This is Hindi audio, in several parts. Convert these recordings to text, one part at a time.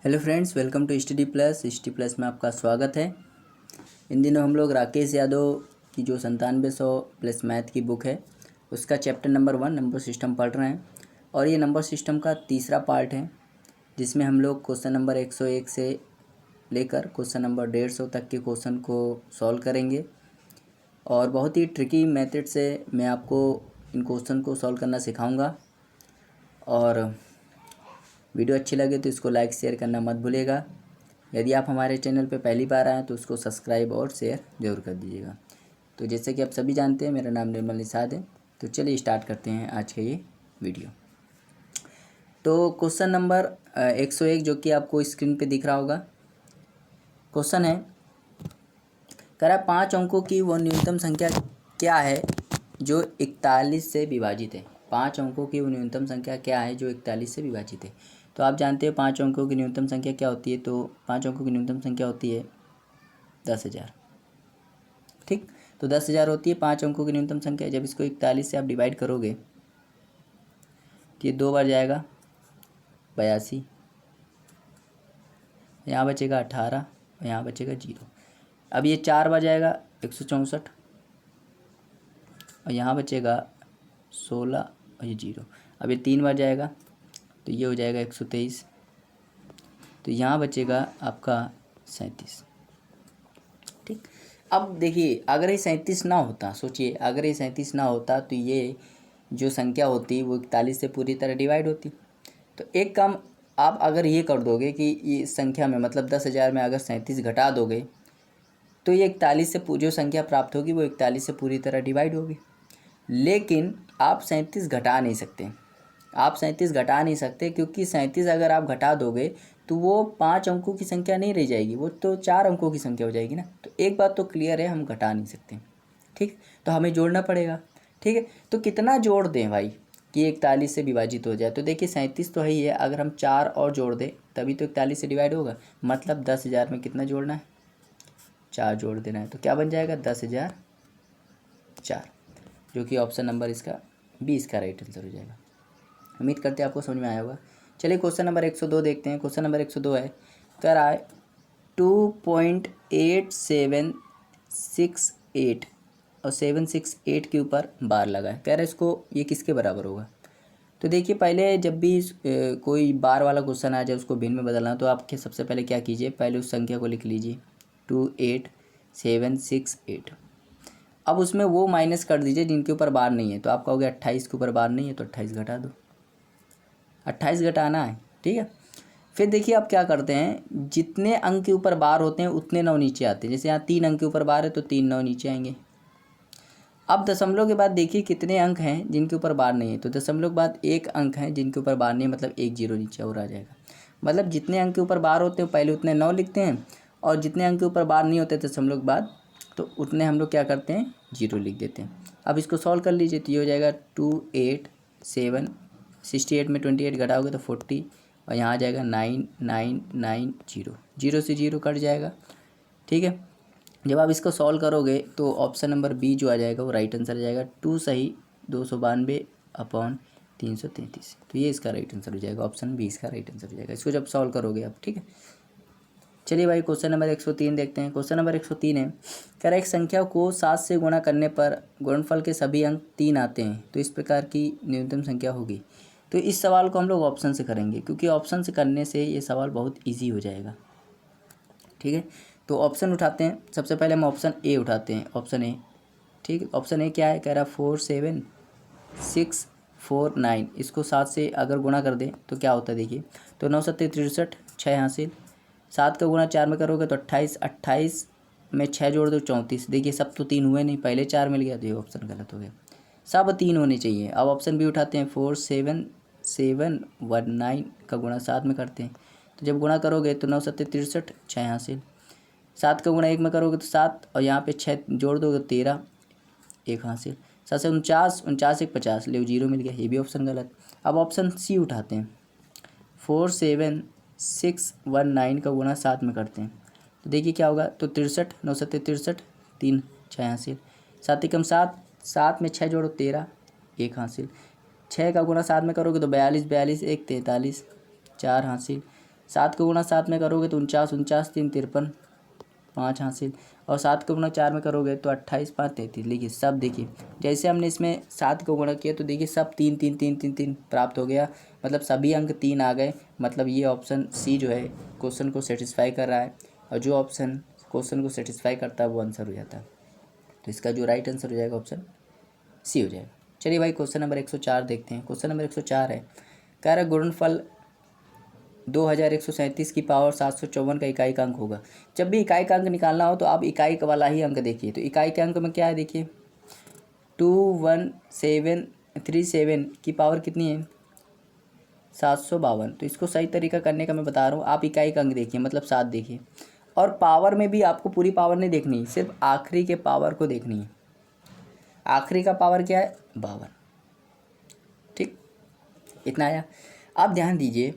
Hello friends, welcome to study plus में आपका स्वागत है। इन दिनों हम लोग राकेश यादव की जो 9700 प्लस मैथ की बुक है उसका चैप्टर नंबर 1 नंबर सिस्टम पढ़ रहे हैं और ये नंबर सिस्टम का तीसरा पार्ट है जिसमें हम लोग क्वेश्चन नंबर 101 से लेकर क्वेश्चन नंबर 150 तक के क्वेश्चन को सॉल्व करेंगे और बहुत ही ट्रिकी मेथड से मैं आपको इन क्वेश्चन को सॉल्व करना सिखाऊंगा। और वीडियो अच्छी लगे तो इसको लाइक शेयर करना मत भूलिएगा। यदि आप हमारे चैनल पर पहली बार आएँ तो उसको सब्सक्राइब और शेयर ज़रूर कर दीजिएगा। तो जैसे कि आप सभी जानते हैं, मेरा नाम निर्मल निषाद है। तो चलिए स्टार्ट करते हैं आज का ये वीडियो। तो क्वेश्चन नंबर 101 जो कि आपको स्क्रीन पे दिख रहा होगा, क्वेश्चन है कह रहा है 5 अंकों की वो न्यूनतम संख्या क्या है जो 41 से विभाजित है। 5 अंकों की वो न्यूनतम संख्या क्या है जो 41 से विभाजित है। तो आप जानते हैं 5 अंकों की न्यूनतम संख्या क्या होती है। तो 5 अंकों की न्यूनतम संख्या होती है 10,000। ठीक, तो 10,000 होती है 5 अंकों की न्यूनतम संख्या। जब इसको 41 से आप डिवाइड करोगे तो ये 2 बार जाएगा 82, यहाँ बचेगा 18 और यहाँ बचेगा 0। अब ये 4 बार जाएगा 164 और यहाँ बचेगा 16 और ये 0। अब ये 3 बार जाएगा तो ये हो जाएगा 123, तो यहाँ बचेगा आपका 37। ठीक, अब देखिए अगर ये 37 ना होता, सोचिए अगर ये 37 ना होता तो ये जो संख्या होती वो 41 से पूरी तरह डिवाइड होती। तो एक काम आप अगर ये कर दोगे कि ये संख्या में मतलब 10,000 में अगर 37 घटा दोगे तो ये 41 से जो संख्या प्राप्त होगी वो 41 से पूरी तरह डिवाइड होगी। लेकिन आप 37 घटा नहीं सकते, आप 37 घटा नहीं सकते क्योंकि 37 अगर आप घटा दोगे तो वो 5 अंकों की संख्या नहीं रह जाएगी, वो तो 4 अंकों की संख्या हो जाएगी ना। तो एक बात तो क्लियर है, हम घटा नहीं सकते। ठीक, तो हमें जोड़ना पड़ेगा। ठीक है, तो कितना जोड़ दें भाई कि 41 से विभाजित हो जाए। तो देखिए 37 तो है ही है, अगर हम 4 और जोड़ दें तभी तो 41 से डिवाइड होगा। मतलब 10,000 में कितना जोड़ना है, 4 जोड़ देना है। तो क्या बन जाएगा 10,004, जो कि ऑप्शन नंबर इसका 20 का राइट आंसर हो जाएगा। उम्मीद करते हैं आपको समझ में आया होगा। चलिए क्वेश्चन नंबर 102 देखते हैं। क्वेश्चन नंबर 102 है, कह रहा है 2.8768 और 768 के ऊपर बार लगा है। कह रहा है इसको ये किसके बराबर होगा। तो देखिए पहले जब भी कोई बार वाला क्वेश्चन आ जाए उसको भिन्न में बदलना, तो आप सबसे पहले क्या कीजिए, पहले उस संख्या को लिख लीजिए 28768। अब उसमें वो माइनस कर दीजिए जिनके ऊपर बार नहीं है। तो आपका हो गया 28 के ऊपर बार नहीं है तो 28 घटा दो, 28 घटाना है। ठीक है, फिर देखिए आप क्या करते हैं, जितने अंक के ऊपर बार होते हैं उतने 9 नीचे आते हैं। जैसे यहाँ 3 अंक के ऊपर बार है तो 3 9 नीचे आएंगे। अब दशमलव के बाद देखिए कितने अंक हैं जिनके ऊपर बार नहीं है। तो दशमलव के बाद 1 अंक है जिनके ऊपर बार नहीं है, मतलब 1 0 नीचे और आ जाएगा। मतलब जितने अंक के ऊपर बार होते हैं पहले उतने 9 लिखते हैं और जितने अंक के ऊपर बार नहीं होते दशमलव के बाद तो उतने हम लोग क्या करते हैं 0 लिख देते हैं। अब इसको सॉल्व कर लीजिए तो ये हो जाएगा 28768 में 28 घटाओगे तो 40 और यहाँ आ जाएगा 9990, 0 से 0 कट जाएगा। ठीक है, जब आप इसको सॉल्व करोगे तो ऑप्शन नंबर बी जो आ जाएगा वो राइट आंसर आ जाएगा। 2 सही 292/333। तो ये इसका राइट आंसर हो जाएगा, ऑप्शन बी इसका राइट आंसर हो जाएगा इसको जब सॉल्व करोगे आप। ठीक है, चलिए भाई क्वेश्चन नंबर 103 देखते हैं। क्वेश्चन नंबर 103 है, कह रहा है एक संख्या को 7 से गुणा करने पर गुणनफल के सभी अंक 3 आते हैं तो इस प्रकार की न्यूनतम संख्या होगी। तो इस सवाल को हम लोग ऑप्शन से करेंगे क्योंकि ऑप्शन से करने से ये सवाल बहुत ईजी हो जाएगा। ठीक है, तो ऑप्शन उठाते हैं। सबसे पहले हम ऑप्शन ए उठाते हैं, ऑप्शन ए। ठीक है, ऑप्शन ए क्या है, कह रहा है 47649। इसको 7 से अगर गुणा कर दें तो क्या होता है देखिए, तो 9 7 63, 6 हासिल। 7 का गुणा 4 में करोगे तो 28, 28 में 6 जोड़ दो 34। देखिए सब तो 3 हुए नहीं, पहले 4 मिल गया तो ये ऑप्शन गलत हो गया, सब 3 होने चाहिए। अब ऑप्शन बी उठाते हैं, 47719 का गुणा 7 में करते हैं। तो जब गुणा करोगे तो 9 7 63, 6 हासिल। 7 का गुणा 1 में करोगे तो 7 और यहाँ पे 6 जोड़ दोगे 13, 1 हासिल। 7 से 49, 49 1 50, ले 0 मिल गया, ये भी ऑप्शन गलत। अब ऑप्शन सी उठाते हैं, 47619 का गुणा 7 में करते हैं। तो देखिए क्या होगा, तो 63, 9 7 63, 3 6 हासिल। 7 एकम 7, 7 में 6 जोड़ो 13, 1 हासिल। 6 का गुणा 7 में करोगे तो 42, 42 1 43, 4 हासिल। 7 को गुणा 7 में करोगे तो 49, 49 3 53, 5 हासिल। और 7 को गुणा 4 में करोगे तो 28 5 33। लिखिए सब, देखिए जैसे हमने इसमें 7 को गुणा किया तो देखिए सब 3 3 3 3 3 प्राप्त हो गया, मतलब सभी अंक 3 आ गए। मतलब ये ऑप्शन सी जो है क्वेश्चन को सेटिस्फाई कर रहा है, और जो ऑप्शन क्वेश्चन को सेटिस्फाई करता है वो आंसर हो जाता है। तो इसका जो राइट आंसर हो जाएगा ऑप्शन सी हो जाएगा। चलिए भाई क्वेश्चन नंबर 104 देखते हैं। क्वेश्चन नंबर 104 है, कह रहा गुणनफल 2137 की पावर 754 का इकाई का अंक होगा। जब भी इकाई का अंक निकालना हो तो आप इकाई का वाला ही अंक देखिए। तो इकाई के अंक में क्या है देखिए, 21737 की पावर कितनी है, 752। तो इसको सही तरीका करने का मैं बता रहा हूँ, आप इकाई का अंक देखिए मतलब 7 देखिए। और पावर में भी आपको पूरी पावर नहीं देखनी, सिर्फ आखिरी के पावर को देखनी है। आखिरी का पावर क्या है, 52। ठीक, इतना आया। आप ध्यान दीजिए,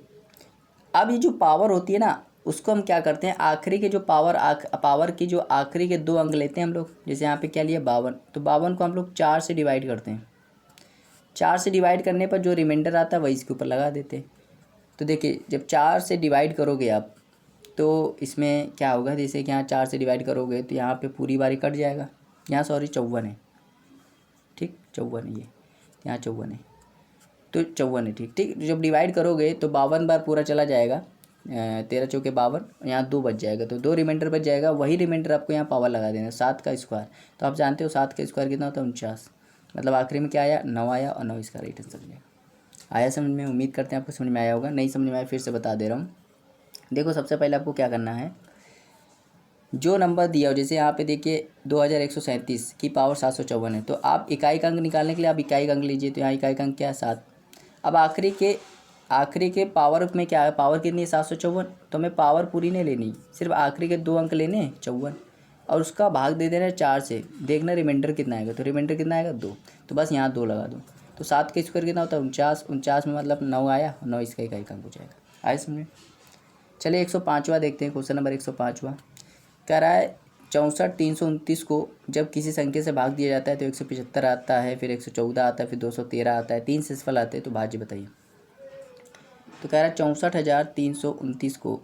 अब ये जो पावर होती है ना, उसको हम क्या करते हैं, आखिरी के जो पावर की जो आखिरी के 2 अंक लेते हैं हम लोग। जैसे यहाँ पे क्या लिया 52, तो 52 को हम लोग 4 से डिवाइड करते हैं। 4 से डिवाइड करने पर जो रिमाइंडर आता है वही इसके ऊपर लगा देते हैं। तो देखिए जब 4 से डिवाइड करोगे आप तो इसमें क्या होगा, जैसे कि यहाँ 4 से डिवाइड करोगे तो यहाँ पे पूरी बारी कट जाएगा। यहाँ सॉरी 54 है, ठीक 54 है, ये यहाँ 54 है, तो 54 है। ठीक ठीक, जब डिवाइड करोगे तो 52 बार पूरा चला जाएगा, 13 चौके 52, यहाँ 2 बच जाएगा, तो 2 रिमाइंडर बच जाएगा। वही रिमाइंडर आपको यहाँ पावर लगा देना, 7 का स्क्वायर। तो आप जानते हो 7 का स्क्वायर कितना होता है, 49। मतलब आखिरी में क्या आया, 9 आया, और 9 इसका राइट आंसर हो जाएगा। आया समझ में, उम्मीद करते हैं आपको समझ में आया होगा। नहीं समझ में आया फिर से बता दे रहा हूँ। देखो सबसे पहले आपको क्या करना है, जो नंबर दिया हो, जैसे यहाँ पे देखिए 2137 की पावर 754 है, तो आप इकाई का अंक निकालने के लिए आप इकाई का अंक लीजिए। तो यहाँ इकाई का अंक क्या है, 7। अब आखिरी के पावर में क्या है, पावर कितनी है, 754। तो हमें पावर पूरी नहीं लेनी, सिर्फ आखिरी के 2 अंक लेने हैं, 54, और उसका भाग दे देना है 4 से। देखना रिमाइंडर कितना आएगा, तो रिमाइंडर कितना आएगा, 2। तो बस यहाँ 2 लगा दो। तो 7 का स्क्वायर कितना होता है, 49। 49 में मतलब 9 आया, 9 इसका इकाई का अंक हो जाएगा। आए समझे। चलिए 105वां देखते हैं। क्वेश्चन नंबर 105वां कह रहा है 64 329 को जब किसी संख्या से भाग दिया जाता है तो 175 आता है, फिर 114 आता है, फिर 213 आता है, 3 शेषफल आते हैं, तो भाज्य बताइए। तो कह रहा है 64,329 को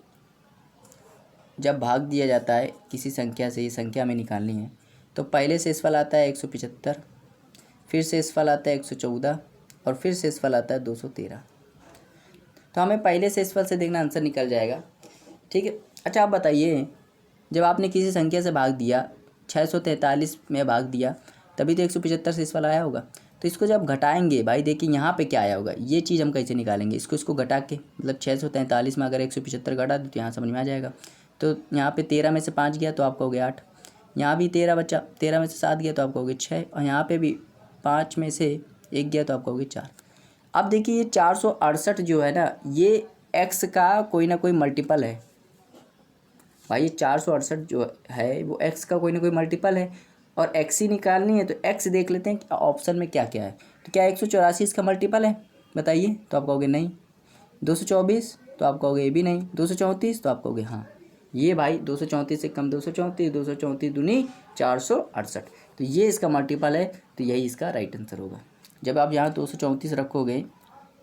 जब भाग दिया जाता है किसी संख्या से, ये संख्या हमें निकालनी है, तो पहले शेषफल आता है 175, फिर शेषफल आता है 114, और फिर शेषफल आता है 213। तो हमें पहले शेषफल से देखना आंसर निकल जाएगा। ठीक है, अच्छा आप बताइए, जब आपने किसी संख्या से भाग दिया, 643 में भाग दिया, तभी तो 175 शेषफल आया होगा। तो इसको जब घटाएंगे भाई, देखिए यहाँ पे क्या आया होगा, ये चीज़ हम कैसे निकालेंगे, इसको घटा के, मतलब 643 में अगर 175 घटा दे तो यहाँ समझ में आ जाएगा। तो यहाँ पे 13 में से 5 गया तो आपका हो गया 8, यहाँ भी 13 बचा, 13 में से 7 गया तो आपका हो गया 6, और यहाँ पे भी 5 में से 1 गया तो आपका हो गया 4। अब देखिए ये 468 जो है ना, ये एक्स का कोई ना कोई मल्टीपल है भाई। ये 468 जो है वो एक्स का कोई ना कोई मल्टीपल है, और एक्स ही निकालनी है। तो एक्स देख लेते हैं कि ऑप्शन में क्या क्या है। तो क्या 184 इसका मल्टीपल है, बताइए। तो आप कहोगे नहीं। 224, तो आप कहोगे ये भी नहीं। 234, तो आप कहोगे हाँ। ये भाई 234 से कम 234, 234 दूनी 468, तो ये इसका मल्टीपल है। तो यही इसका राइट आंसर होगा। जब आप यहाँ 234 रखोगे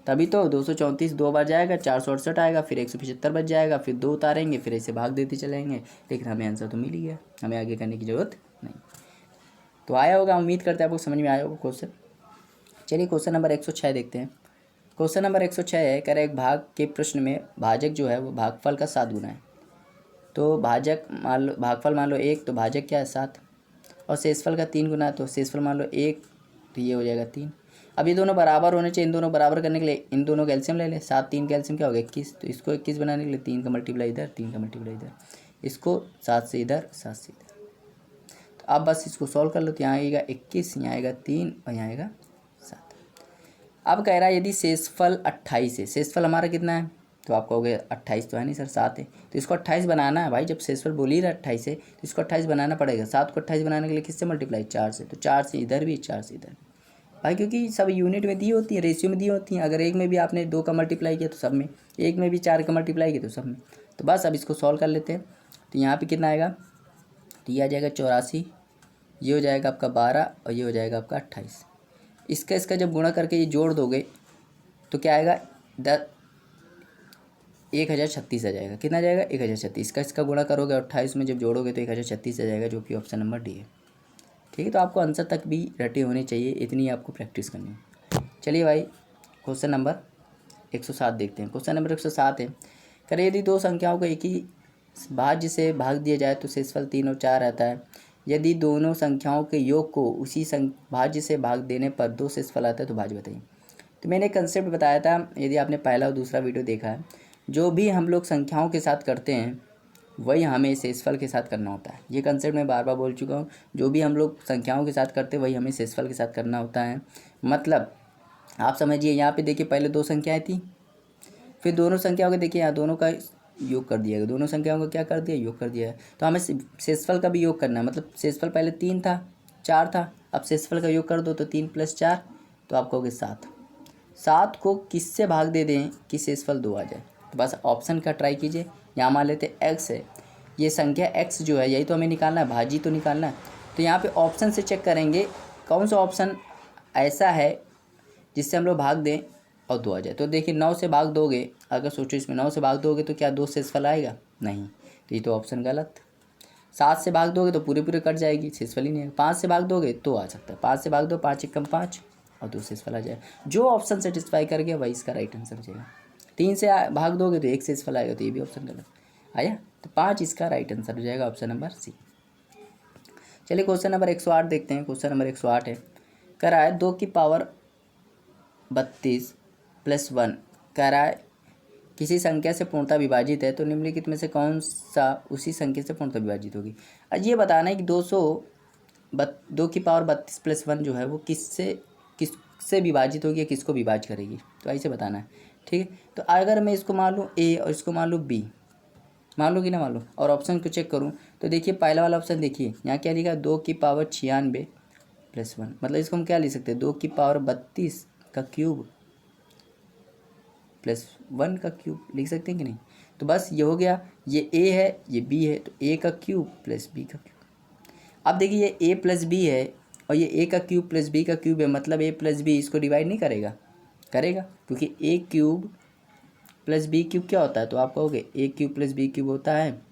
तभी तो 234 2 बार जाएगा, 468 आएगा, फिर 175 बच जाएगा, फिर 2 उतारेंगे, फिर ऐसे भाग देते चलेंगे। लेकिन हमें आंसर तो मिल ही गया, हमें आगे करने की ज़रूरत नहीं। तो आया होगा, उम्मीद करते हैं आपको समझ में आया होगा क्वेश्चन। चलिए क्वेश्चन नंबर 106 देखते हैं। क्वेश्चन नंबर 106 है, कह रहे एक भाग के प्रश्न में भाजक जो है वो भागफल का 7 गुना है। तो भाजक मान लो, भागफल मान लो 1, तो भाजक क्या है 7, और शेषफल का 3 गुना, तो शेषफल मान लो 1, तो ये हो जाएगा 3। अब ये दोनों बराबर होने चाहिए, इन दोनों बराबर करने के लिए इन दोनों का एलसीएम ले लें। 7 3 का एलसीएम क्या होगा 21, तो इसको 21 बनाने के लिए 3 का मल्टीप्लाई इधर, 3 का मल्टीप्लाई इधर, इसको 7 से इधर, 7 से इधर। तो अब बस इसको सॉल्व कर लो। तो यहाँ आएगा 21, यहाँ आएगा 3, और यहाँ आएगा 7। अब कह रहा है यदि शेषफल 28 है, शेषफल हमारा कितना है, तो आप कहोगे 28 तो है नहीं सर, 7 है। तो इसको 28 बनाना है भाई, जब शेषफल बोल ही रहा 28 है तो इसको 28 बनाना पड़ेगा। 7 को 28 बनाने के लिए किससे मल्टीप्लाई, 4 से। तो 4 से इधर भी, 4 से इधर भाई, क्योंकि सब यूनिट में दी होती है, रेशियो में दी होती हैं। अगर एक में भी आपने 2 का मल्टीप्लाई किया तो सब में, एक में भी 4 का मल्टीप्लाई किया तो सब में। तो बस अब इसको सॉल्व कर लेते हैं। तो यहाँ पे कितना आएगा, तो ये आ जाएगा 84, ये हो जाएगा आपका 12, और ये हो जाएगा आपका 28। इसका जब गुणा करके ये जोड़ दोगे तो क्या आएगा, 1036 आ जाएगा। कितना आ जाएगा? 1036 का इसका गुणा करोगे 28 में जब जोड़ोगे तो 1036 आ जाएगा, जो कि ऑप्शन नंबर डी है। ठीक है, तो आपको आंसर तक भी रटे होने चाहिए, इतनी आपको प्रैक्टिस करनी है। चलिए भाई, क्वेश्चन नंबर 107 देखते हैं। क्वेश्चन नंबर 107 है, करें यदि दो संख्याओं को एक ही भाज्य से भाग दिया जाए तो शेषफल 3 और 4 रहता है। यदि दोनों संख्याओं के योग को उसी भाज्य से भाग देने पर 2 शेषफल आता है तो भाज्य बताइए। तो मैंने कंसेप्ट बताया था, यदि आपने पहला और दूसरा वीडियो देखा है, जो भी हम लोग संख्याओं के साथ करते हैं वही हमें शेषफल के साथ करना होता है। ये कंसेप्ट मैं बार बार बोल चुका हूँ, जो भी हम लोग संख्याओं के साथ करते हैं वही हमें शेषफल के साथ करना होता है। मतलब आप समझिए, यहाँ पे देखिए पहले 2 संख्याएँ थी, फिर दोनों संख्याओं को देखिए यहाँ दोनों का योग कर दिया, दोनों संख्याओं का क्या कर दिया? योग कर दिया है। तो हमें शेषफल का भी योग करना है। मतलब शेषफल पहले 3 था, 4 था, अब शेषफल का योग कर दो तो 3 + 4 तो आप कहोगे 7। 7 को किससे भाग दे दें कि शेषफल 2 आ जाए? तो बस ऑप्शन का ट्राई कीजिए। यहाँ मान लेते x है, ये संख्या x जो है यही तो हमें निकालना है, भाजी तो निकालना है। तो यहाँ पे ऑप्शन से चेक करेंगे कौन सा ऑप्शन ऐसा है जिससे हम लोग भाग दें और 2 आ जाए। तो देखिए 9 से भाग दोगे, अगर सोचो इसमें 9 से भाग दोगे तो क्या 2 शेषफल आएगा? नहीं, तो ये तो ऑप्शन गलत। 7 से भाग दोगे तो पूरे पूरे कट जाएगी, शेषफल ही नहीं आएगा। 5 से भाग दोगे तो आ सकता है, 5 से भाग दो, 5 × 5 और 2 शेषफल आ जाए। जो ऑप्शन सेटिस्फाई कर गया वही इसका राइट आंसर हो जाएगा। 3 से भाग दोगे तो 1 शेषफल आएगा, तो ये भी ऑप्शन गलत आया। तो 5 इसका राइट आंसर हो जाएगा, ऑप्शन नंबर सी। चलिए क्वेश्चन नंबर 108 देखते हैं। क्वेश्चन नंबर 108 है, कह रहा है 2 की पावर 32 + 1 कह रहा है किसी संख्या से पूर्णतः विभाजित है, तो निम्नलिखित में से कौन सा उसी संख्या से पूर्णतः विभाजित होगी। आज ये बताना है कि 2 की पावर 32 + 1 जो है वो किससे विभाजित होगी या किसको विभाज्य करेगी, तो ऐसे बताना है। ठीक है, तो अगर मैं इसको मान लूँ ए और इसको मान लूँ बी, मान लो कि ना मान लो, और ऑप्शन को चेक करूँ तो देखिए पहला वाला ऑप्शन देखिए यहाँ क्या लिखा है, 2 की पावर 96 + 1, मतलब इसको हम क्या लिख सकते हैं, 2 की पावर 32 का क्यूब +1 का क्यूब लिख सकते हैं कि नहीं। तो बस ये हो गया, ये ए है ये बी है, तो ए का क्यूब + बी का क्यूब। अब देखिए ये ए + बी है और ये ए का क्यूब + बी का क्यूब है, मतलब ए + बी इसको डिवाइड नहीं करेगा, करेगा, क्योंकि ए क्यूब + बी क्यूब क्या होता है, तो आप कहोगे ए क्यूब + बी क्यूब होता है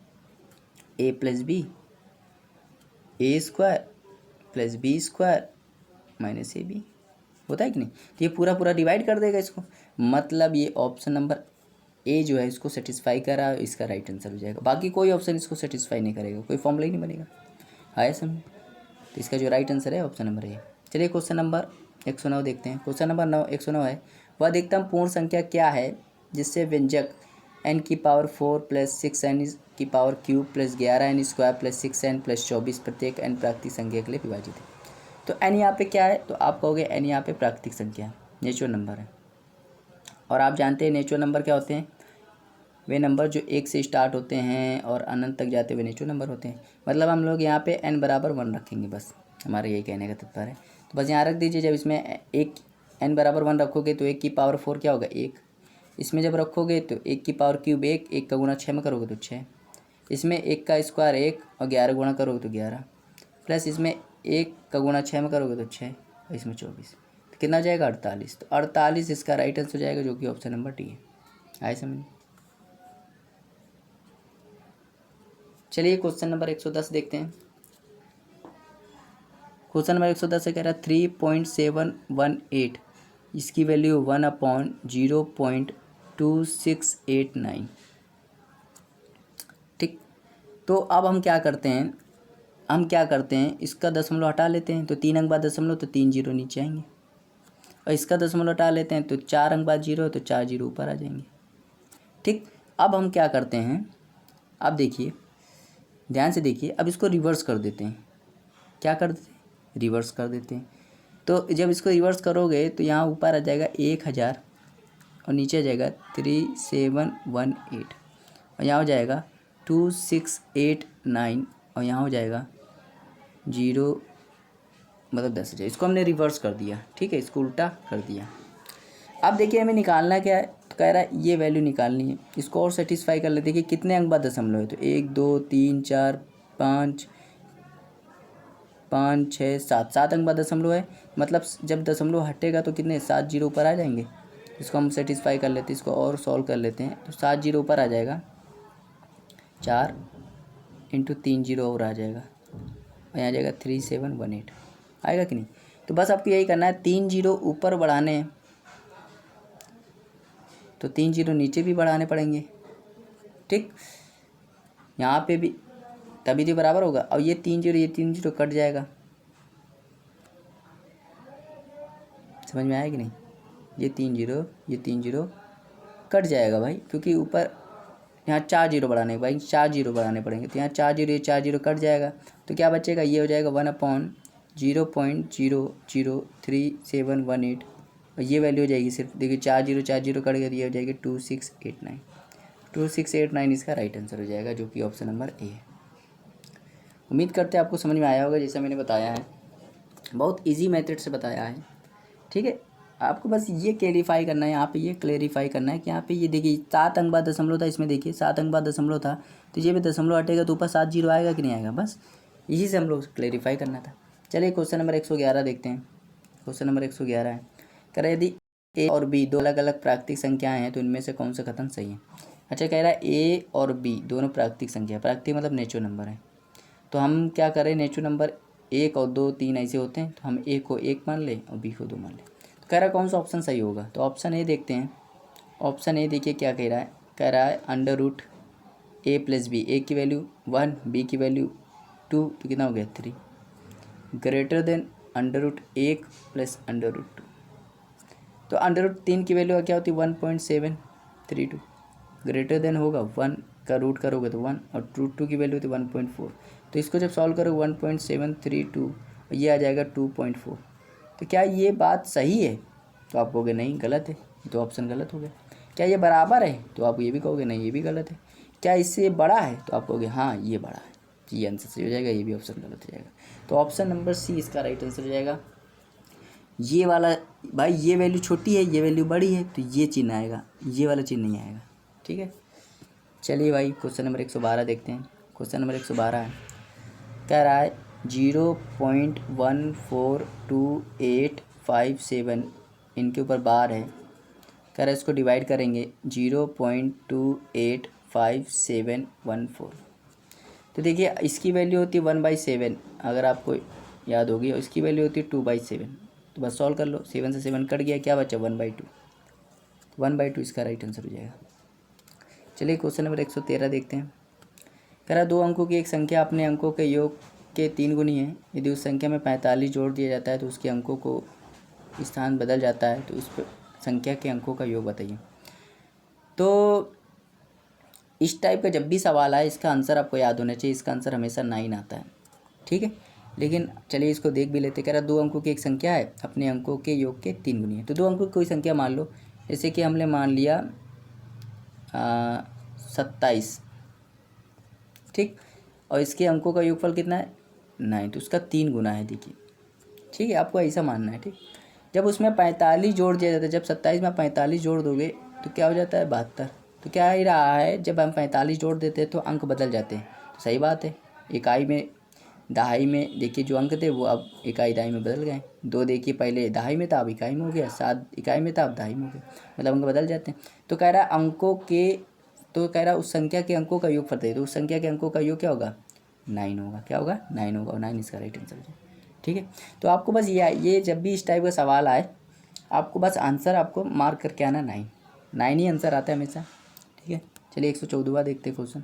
a + b, a² + b² - ab होता है कि नहीं। तो ये पूरा पूरा डिवाइड कर देगा इसको, मतलब ये ऑप्शन नंबर ए जो है इसको सेटिस्फाई कर रहा है, इसका राइट आंसर हो जाएगा। बाकी कोई ऑप्शन इसको सेटिस्फाई नहीं करेगा, कोई फॉर्मूला ही नहीं बनेगा। आया समझ। तो इसका जो राइट आंसर है ऑप्शन नंबर ए। चलिए क्वेश्चन नंबर 109 देखते हैं। क्वेश्चन नंबर 109 है, वह अधिकतम पूर्ण संख्या क्या है जिससे व्यंजक n की पावर 4 + 6n की पावर क्यूब + 11n² + 6n + 24 प्रत्येक n प्राकृतिक संख्या के लिए विभाजित है। तो n यहाँ पे क्या है, तो आप कहोगे n यहाँ पे प्राकृतिक संख्या नेचुरल नंबर है, और आप जानते हैं नेचुरल नंबर क्या होते हैं, वे नंबर जो 1 से स्टार्ट होते हैं और अनंत तक जाते हुए नेचुरल नंबर होते हैं। मतलब हम लोग यहाँ पे n = 1 रखेंगे, बस हमारा यही कहने का तात्पर्य है। तो बस यहाँ रख दीजिए, जब इसमें n = 1 रखोगे तो 1 की पावर 4 क्या होगा 1, इसमें जब रखोगे तो 1 की पावर क्यूब 1, 1 का गुणा 6 में करोगे तो 6, इसमें 1 का स्क्वायर 1 और 11 गुणा करोगे तो 11, प्लस इसमें 1 का गुणा 6 में करोगे तो 6 और इसमें 24, तो कितना जाएगा 48। तो 48 इसका राइट आंसर हो जाएगा, जो कि ऑप्शन नंबर डी है। आए समझ। चलिए क्वेश्चन नंबर 110 देखते हैं। क्वेश्चन नंबर 110 से कह रहा है 3.718 इसकी वैल्यू 1/0.2689। ठीक, तो अब हम क्या करते हैं, इसका दशमलव हटा लेते हैं, तो 3 अंक बाद दशमलव तो 3 जीरो नीचे आएंगे, और इसका दशमलव हटा लेते हैं तो 4 अंक बाद जीरो तो 4 जीरो ऊपर आ जाएंगे। ठीक, अब हम क्या करते हैं, अब देखिए ध्यान से देखिए, अब इसको रिवर्स कर देते हैं। क्या कर देते हैं, रिवर्स कर देते हैं। तो जब इसको रिवर्स करोगे तो यहाँ ऊपर आ जाएगा 1000 और नीचे आ जाएगा 3718 और यहाँ हो जाएगा 2689 और यहाँ हो जाएगा 0 मतलब 10,000। इसको हमने रिवर्स कर दिया, ठीक है, इसको उल्टा कर दिया। अब देखिए हमें निकालना क्या है, तो कह रहा है ये वैल्यू निकालनी है। इसको और सेटिस्फाई कर लेते हैं कि कितने अंक बाद दशमलव है, तो 1 2 3 4 5 5 6 7 अंक बाद दशमलव है, मतलब जब दशमलव हटेगा तो कितने 7 जीरो ऊपर आ जाएंगे। इसको हम सेटिस्फाई कर लेते हैं, इसको और सॉल्व कर लेते हैं। तो 7 जीरो ऊपर आ जाएगा, 4 इंटू 3 जीरो और आ जाएगा, और यहाँ आ जाएगा 3718 आएगा कि नहीं। तो बस आपको यही करना है, 3 जीरो ऊपर बढ़ाने हैं तो 3 जीरो नीचे भी बढ़ाने पड़ेंगे, ठीक। यहाँ पे भी तभी तो बराबर होगा। और ये 3 जीरो कट जाएगा, समझ में आया कि नहीं। ये 3 जीरो कट जाएगा भाई, क्योंकि ऊपर यहाँ 4 जीरो बढ़ाने भाई, 4 जीरो बढ़ाने पड़ेंगे। तो यहाँ 4 जीरो कट जाएगा, तो क्या बचेगा, ये हो जाएगा 1/0.003 718। और ये वैल्यू हो जाएगी सिर्फ, देखिए 4 जीरो कट गया, तो ये हो जाएगी 2689 इसका राइट आंसर हो जाएगा, जो कि ऑप्शन नंबर ए है। उम्मीद करते हैं आपको समझ में आया होगा, जैसा मैंने बताया है, बहुत इजी मेथड से बताया है, ठीक है। आपको बस ये क्लेरिफाई करना है, यहाँ पे ये क्लेरिफाई करना है कि यहाँ पे ये देखिए 7 अंक बाद दशमलव था, इसमें देखिए 7 अंक बाद दशमलव था, तो ये भी दशमलव हटेगा तो ऊपर 7 जीरो आएगा कि नहीं आएगा, बस इसी से हम लोग क्लेरिफाई करना था। चलिए क्वेश्चन नंबर 111 देखते हैं। क्वेश्चन नंबर 111 है, कह रहा है यदि ए और बी दो अलग अलग प्राकृतिक संख्याएँ हैं तो इनमें से कौन सा कथन सही है। अच्छा, कह रहा है ए और बी दोनों प्राकृतिक संख्या, प्राकृतिक मतलब नेचुरल नंबर है। तो हम क्या करें, नेचुरल नंबर 1 और 2 3 ऐसे होते हैं, तो हम ए को 1 मान लें और बी को 2 मान लें। तो कह रहा है कौन सा ऑप्शन सही होगा, तो ऑप्शन ए देखते हैं। ऑप्शन ए देखिए क्या कह रहा है √a + b, ए की वैल्यू 1, बी की वैल्यू 2, तो कितना हो गया 3, ग्रेटर देन √1 + √2। तो √3 की वैल्यू क्या होती है 1.732, ग्रेटर देन होगा 1 का रूट करोगे तो 1, और √2 की वैल्यू होती है 1.4। तो इसको जब सॉल्व करोगे 1.732, ये आ जाएगा 2.4। तो क्या ये बात सही है, तो आप कहोगे नहीं गलत है, तो ऑप्शन गलत हो गया। क्या ये बराबर है, तो आप ये भी कहोगे नहीं ये भी गलत है। क्या इससे बड़ा है, तो आप कहोगे हाँ ये बड़ा है, ये आंसर सही हो जाएगा, ये भी ऑप्शन गलत हो जाएगा। तो ऑप्शन नंबर सी इसका राइट आंसर हो जाएगा। ये वाला भाई, ये वैल्यू छोटी है, ये वैल्यू बड़ी है, तो ये चिन्ह आएगा, ये वाला चिन्ह नहीं आएगा, ठीक है। चलिए भाई क्वेश्चन नंबर 112 देखते हैं। क्वेश्चन नंबर 112 है, कह रहा है 0.142857 इनके ऊपर बार है। कह रहा है इसको डिवाइड करेंगे 0.285714। तो देखिए इसकी वैल्यू होती है 1/7, अगर आपको याद होगी, और इसकी वैल्यू होती है 2/7। तो बस सॉल्व कर लो, 7 से 7 कट गया, क्या बचा 1/2। 1/2 इसका राइट आंसर हो जाएगा। चलिए क्वेश्चन नंबर 113 देखते हैं। कह रहा 2 अंकों की एक संख्या अपने अंकों के योग के 3 गुनी है। यदि उस संख्या में 45 जोड़ दिया जाता है तो उसके अंकों को स्थान बदल जाता है, तो उस संख्या के अंकों का योग बताइए। तो इस टाइप का जब भी सवाल आए, इसका आंसर आपको याद होना चाहिए, इसका आंसर हमेशा 9 आता है, ठीक है। लेकिन चलिए इसको देख भी लेते। कह रहा 2 अंकों की एक संख्या है, अपने अंकों के योग के 3 गुनी है। तो 2 अंकों की कोई संख्या मान लो, जैसे कि हमने मान लिया 27, ठीक, और इसके अंकों का योगफल कितना है 9, तो उसका 3 गुना है, देखिए, ठीक है। आपको ऐसा मानना है, ठीक। जब उसमें 45 जोड़ दिया जाता है, जब 27 में 45 जोड़ दोगे तो क्या हो जाता है 72। तो क्या ही रहा है, जब हम 45 जोड़ देते हैं तो अंक बदल जाते हैं, तो सही बात है। इकाई में दहाई में देखिए जो अंक थे वो अब इकाई दहाई में बदल गए। 2 देखिए पहले दहाई में था, अब इकाई में हो गया। 7 इकाई में था, अब दहाई में हो गया, मतलब अंक बदल जाते हैं। तो कह रहा अंकों के, तो कह रहा उस संख्या के अंकों का योग बताइए। तो उस संख्या के अंकों का योग क्या होगा 9 होगा, क्या होगा 9 होगा, और 9 इसका राइट आंसर है, ठीक है। तो आपको बस ये जब भी इस टाइप का सवाल आए, आपको बस आंसर आपको मार्क करके आना 9 ही आंसर आता है हमेशा, ठीक है। चलिए 114वां देखते हैं क्वेश्चन।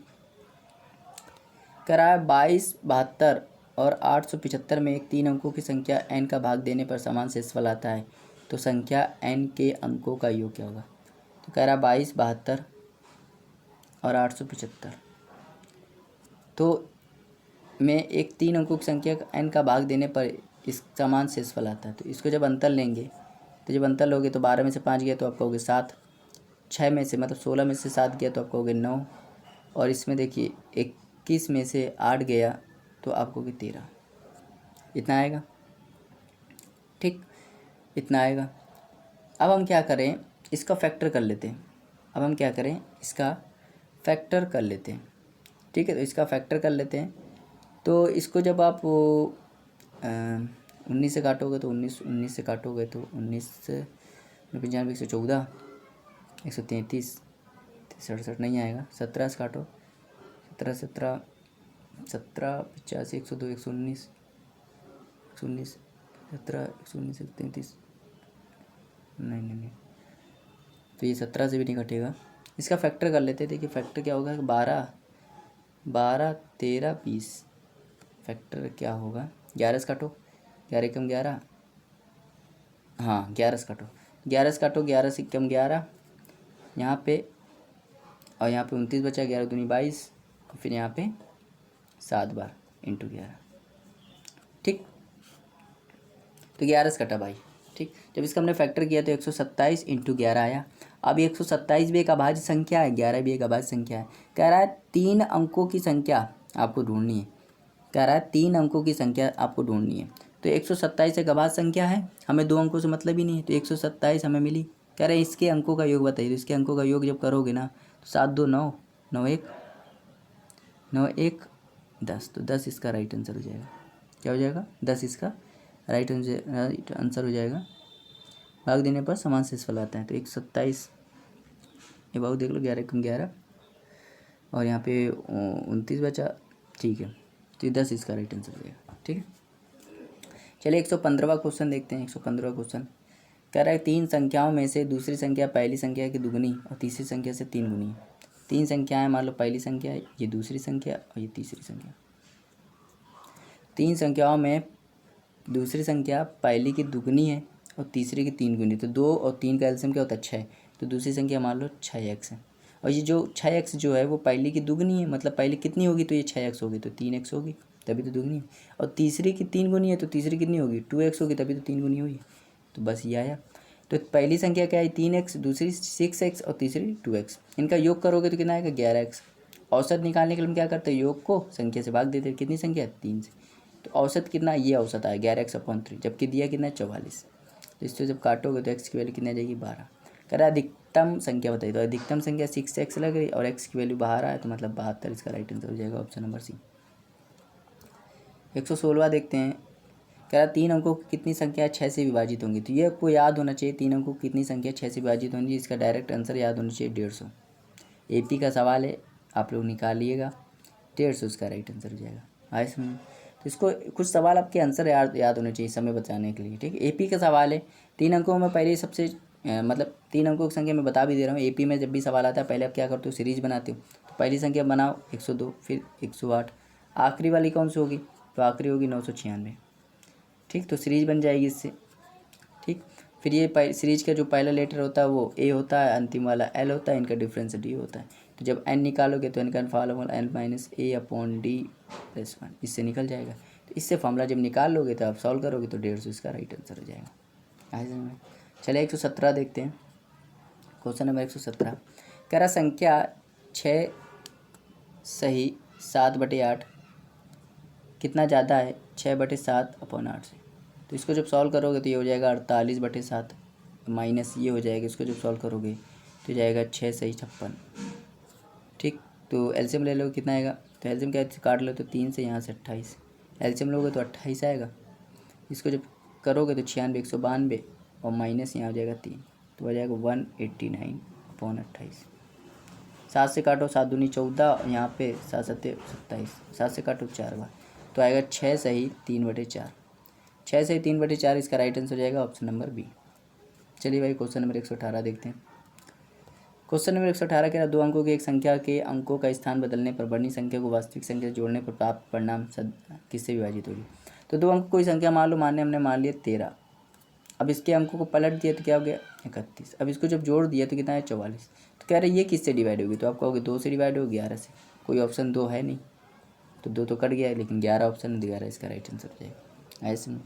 कह रहा है 22, 72 और 875 में एक 3 अंकों की संख्या n का भाग देने पर समान शेषफल आता है, तो संख्या n के अंकों का योग क्या होगा। तो कह रहा 22, 72 और 875, तो में एक 3 अंकों की संख्या n का भाग देने पर इस समान शेषफल आता है। तो इसको जब अंतर लेंगे, तो जब अंतर लोगे तो 12 में से 5 गया तो आप कहोगे 7, 6 में से मतलब 16 में से 7 गया तो आप कहोगे 9, और इसमें देखिए 21 में से 8 गया तो आप कहोगे 13। इतना आएगा, ठीक, इतना आएगा। अब हम क्या करें, इसका फैक्टर कर लेते हैं। अब हम क्या करें, इसका फैक्टर कर लेते हैं, ठीक है। तो इसका फैक्टर कर लेते हैं। तो इसको जब आप 19 से काटोगे तो 19 से काटोगे तो 19 95 114 133 67 नहीं आएगा। 17 से काटो, 17 17 17 85 102 119 119 17 119 133 नहीं, तो ये 17 से भी नहीं कटेगा। इसका फैक्टर कर लेते हैं। देखिए फैक्टर क्या होगा, 12 12 13 20। फैक्टर क्या होगा, 11 से काटो, 11 कम 11, हाँ 11 से काटो, 11 से काटो, 11 से कम 11 यहाँ पे, और यहाँ पे 29 बचा, 11 दूनी 22, और फिर यहाँ पे 7 बार इंटू 11। ठीक, तो 11 से कटा भाई। ठीक, जब इसका हमने फैक्टर किया तो 127 इंटू 11 आया। अब 127 भी एक अभाज्य संख्या है, 11 भी एक अभाज्य संख्या है। कह रहा है 3 अंकों की संख्या आपको ढूंढनी है। कह रहा है 3 अंकों की संख्या आपको ढूंढनी है। तो 127 एक अभाज्य संख्या है, हमें 2 अंकों से मतलब ही नहीं है, तो 127 हमें मिली। कह रहे हैं इसके अंकों का योग बताइए। तो इसके अंकों का योग जब करोगे ना तो 7 2 9 9 1 9 1 10, तो 10 इसका राइट आंसर हो जाएगा। क्या हो जाएगा, 10 इसका राइट आंसर हो जाएगा। भाग देने पर समान शेषफल आता है। तो 127 ये भाव देख लो, 11 कम 11, और यहाँ पे 29 बचा। ठीक है, तो ये 10 इसका राइट आंसर हो जाएगा। ठीक है, चलिए 115वां क्वेश्चन देखते हैं। 115वां क्वेश्चन कह रहा है 3 संख्याओं में से दूसरी संख्या पहली संख्या की दुगनी और तीसरी संख्या से 3 गुनी है। 3 संख्याएं, मान लो पहली संख्या है, ये दूसरी संख्या और ये तीसरी संख्या। 3 संख्याओं में दूसरी संख्या पहली की दुगनी है और तीसरी की 3 गुनी, तो 2 और 3 का एलसीएम क्या होता है 6, तो दूसरी संख्या मान लो 6x है। और ये जो 6x जो है वो पहली की दुगनी है, मतलब पहली कितनी होगी, तो ये 6x होगी, तो 3x होगी, तभी तो दुगनी है। और तीसरी की 3 गुनी है, तो तीसरी कितनी होगी, 2x होगी, तभी तो 3 गुनी हुई। तो बस ये आया। तो पहली संख्या क्या है 3x, दूसरी 6x और तीसरी 2x। इनका योग करोगे तो कितना आएगा 11x। औसत निकालने के लिए हम क्या करते हैं, योग को संख्या से भाग देते हैं। कितनी संख्या है 3 से, तो औसत कितना, ये औसत आया 11x/3, जबकि दिया कितना है 44। तो इससे जब काटोगे तो x की वैल्यू कितनी आ जाएगी 12। कह रहा है अधिकतम संख्या बताइए। तो अधिकतम संख्या 6x लग रही और x की वैल्यू बाहर आया, तो मतलब 72 इसका राइट आंसर हो जाएगा, ऑप्शन नंबर सी। 116वां देखते हैं। कह रहा है 3 अंकों की कितनी संख्या 6 से विभाजित होंगी। तो ये आपको याद होना चाहिए, 3 अंकों की कितनी संख्या 6 से विभाजित होंगी। इसका डायरेक्ट आंसर याद होना चाहिए 150। AP का सवाल है, आप लोग निकालिएगा, 150 इसका राइट आंसर हो जाएगा। आए समझ। तो इसको कुछ सवाल आपके आंसर याद होने चाहिए समय बचाने के लिए। ठीक है, AP का सवाल है, 3 अंकों में पहले सबसे मतलब 3 अंकों की संख्या मैं बता भी दे रहा हूँ। AP में जब भी सवाल आता है पहले आप क्या करते हो, सीरीज बनाते हो। तो पहली संख्या बनाओ 102, फिर 108, आखिरी वाली कौन सी होगी, तो आखिरी होगी 996। ठीक, तो सीरीज बन जाएगी इससे। ठीक, फिर ये सीरीज का जो पहला लेटर होता है वो A होता है, अंतिम वाला L होता है, इनका डिफरेंस D होता है। तो जब n निकालोगे तो n का फॉर्मूला n-a/d+1 इससे निकल जाएगा। तो इससे फॉर्मूला जब निकाल लोगे तो आप सॉल्व करोगे तो 150 इसका राइट आंसर हो जाएगा। आए समझ में। चलिए 117 देखते हैं। क्वेश्चन नंबर 117 कह रहा संख्या 6 सही 7/8 कितना ज़्यादा है 6/7/8 से। तो इसको जब सॉल्व करोगे तो ये हो जाएगा 48/7 माइनस ये हो जाएगा। इसको जब सॉल्व करोगे तो जाएगा 6 सही 56। ठीक, तो एलसीएम ले लो कितना आएगा, तो एलसीएम क्या काट लो तो 3 से यहाँ से 28, एलसीएम लोगे तो 28 आएगा। इसको जब करोगे तो 96 192 और माइनस यहाँ हो जाएगा 3, तो हो जाएगा 189/28। 7 से काटो 7 दूनी 14, यहाँ पे 7 7 27, 7 से काटो 4 बार, तो आएगा 6 सही 3/4। 6 सही 3/4 इसका राइट आंसर हो जाएगा, ऑप्शन नंबर बी। चलिए भाई क्वेश्चन नंबर 118 देखते हैं। क्वेश्चन नंबर 118 कह रहा 2 अंकों की एक संख्या के अंकों का स्थान बदलने पर बढ़नी संख्या को वास्तविक संख्या से जोड़ने पर प्राप्त परिणाम किससे विभाजित होगी। तो 2 अंक कोई संख्या मान लो, हमने मान लिया 13। अब इसके अंकों को पलट दिया तो क्या हो गया 31। अब इसको जब जोड़ दिया तो कितना है 44। तो कह रहे ये किससे डिवाइड होगी, तो आप कहोगे 2 से डिवाइड होगी, 11 से। कोई ऑप्शन 2 है नहीं, तो 2 तो कट गया है, लेकिन 11 ऑप्शन 11 इसका राइट आंसर हो जाएगा। ऐसे में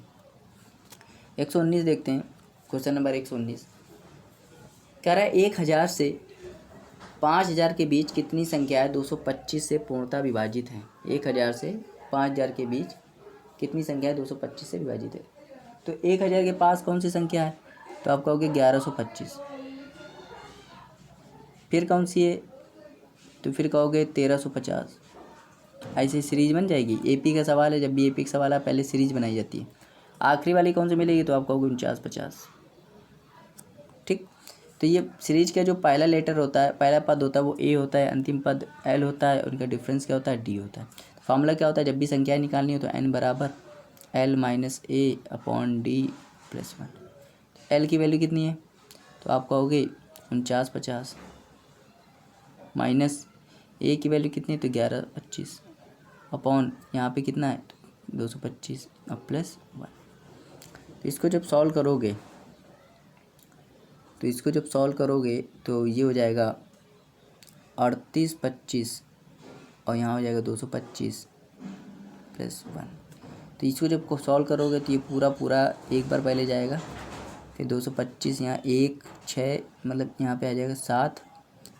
119 देखते हैं। क्वेश्चन नंबर 119 कह रहा है 1000 से 5000 के बीच कितनी संख्याएं 225 से पूर्णतः विभाजित हैं। 1000 से 5000 के बीच कितनी संख्याएं 225 से विभाजित है। तो 1000 के पास कौन सी संख्या है, तो आप कहोगे 1125। फिर कौन सी है, तो फिर कहोगे 1350। ऐसे सीरीज बन जाएगी। AP का सवाल है, जब भी AP का सवाल है पहले सीरीज बनाई जाती है। आखिरी वाली कौन सी मिलेगी, तो आप कहोगे 4950। ठीक, तो ये सीरीज का जो पहला लेटर होता है, पहला पद होता है वो ए होता है, अंतिम पद एल होता है, उनका डिफरेंस क्या होता है डी होता है। फार्मूला क्या होता है, जब भी संख्या निकालनी हो तो एन बराबर एल माइनस ए अपॉन डी प्लस 1। एल की वैल्यू कितनी है, तो आप कहोगे 49/50 माइनस ए की वैल्यू कितनी है, तो 11/25 अपॉन यहाँ पे कितना है 225 अब प्लस 1। तो इसको जब सॉल्व करोगे तो ये हो जाएगा 38/25 और यहाँ हो जाएगा 225 प्लस 1। तो इसको जब सॉल्व करोगे तो ये पूरा एक बार पहले जाएगा, फिर 225 यहाँ 1 6 मतलब यहाँ पे आ जाएगा 7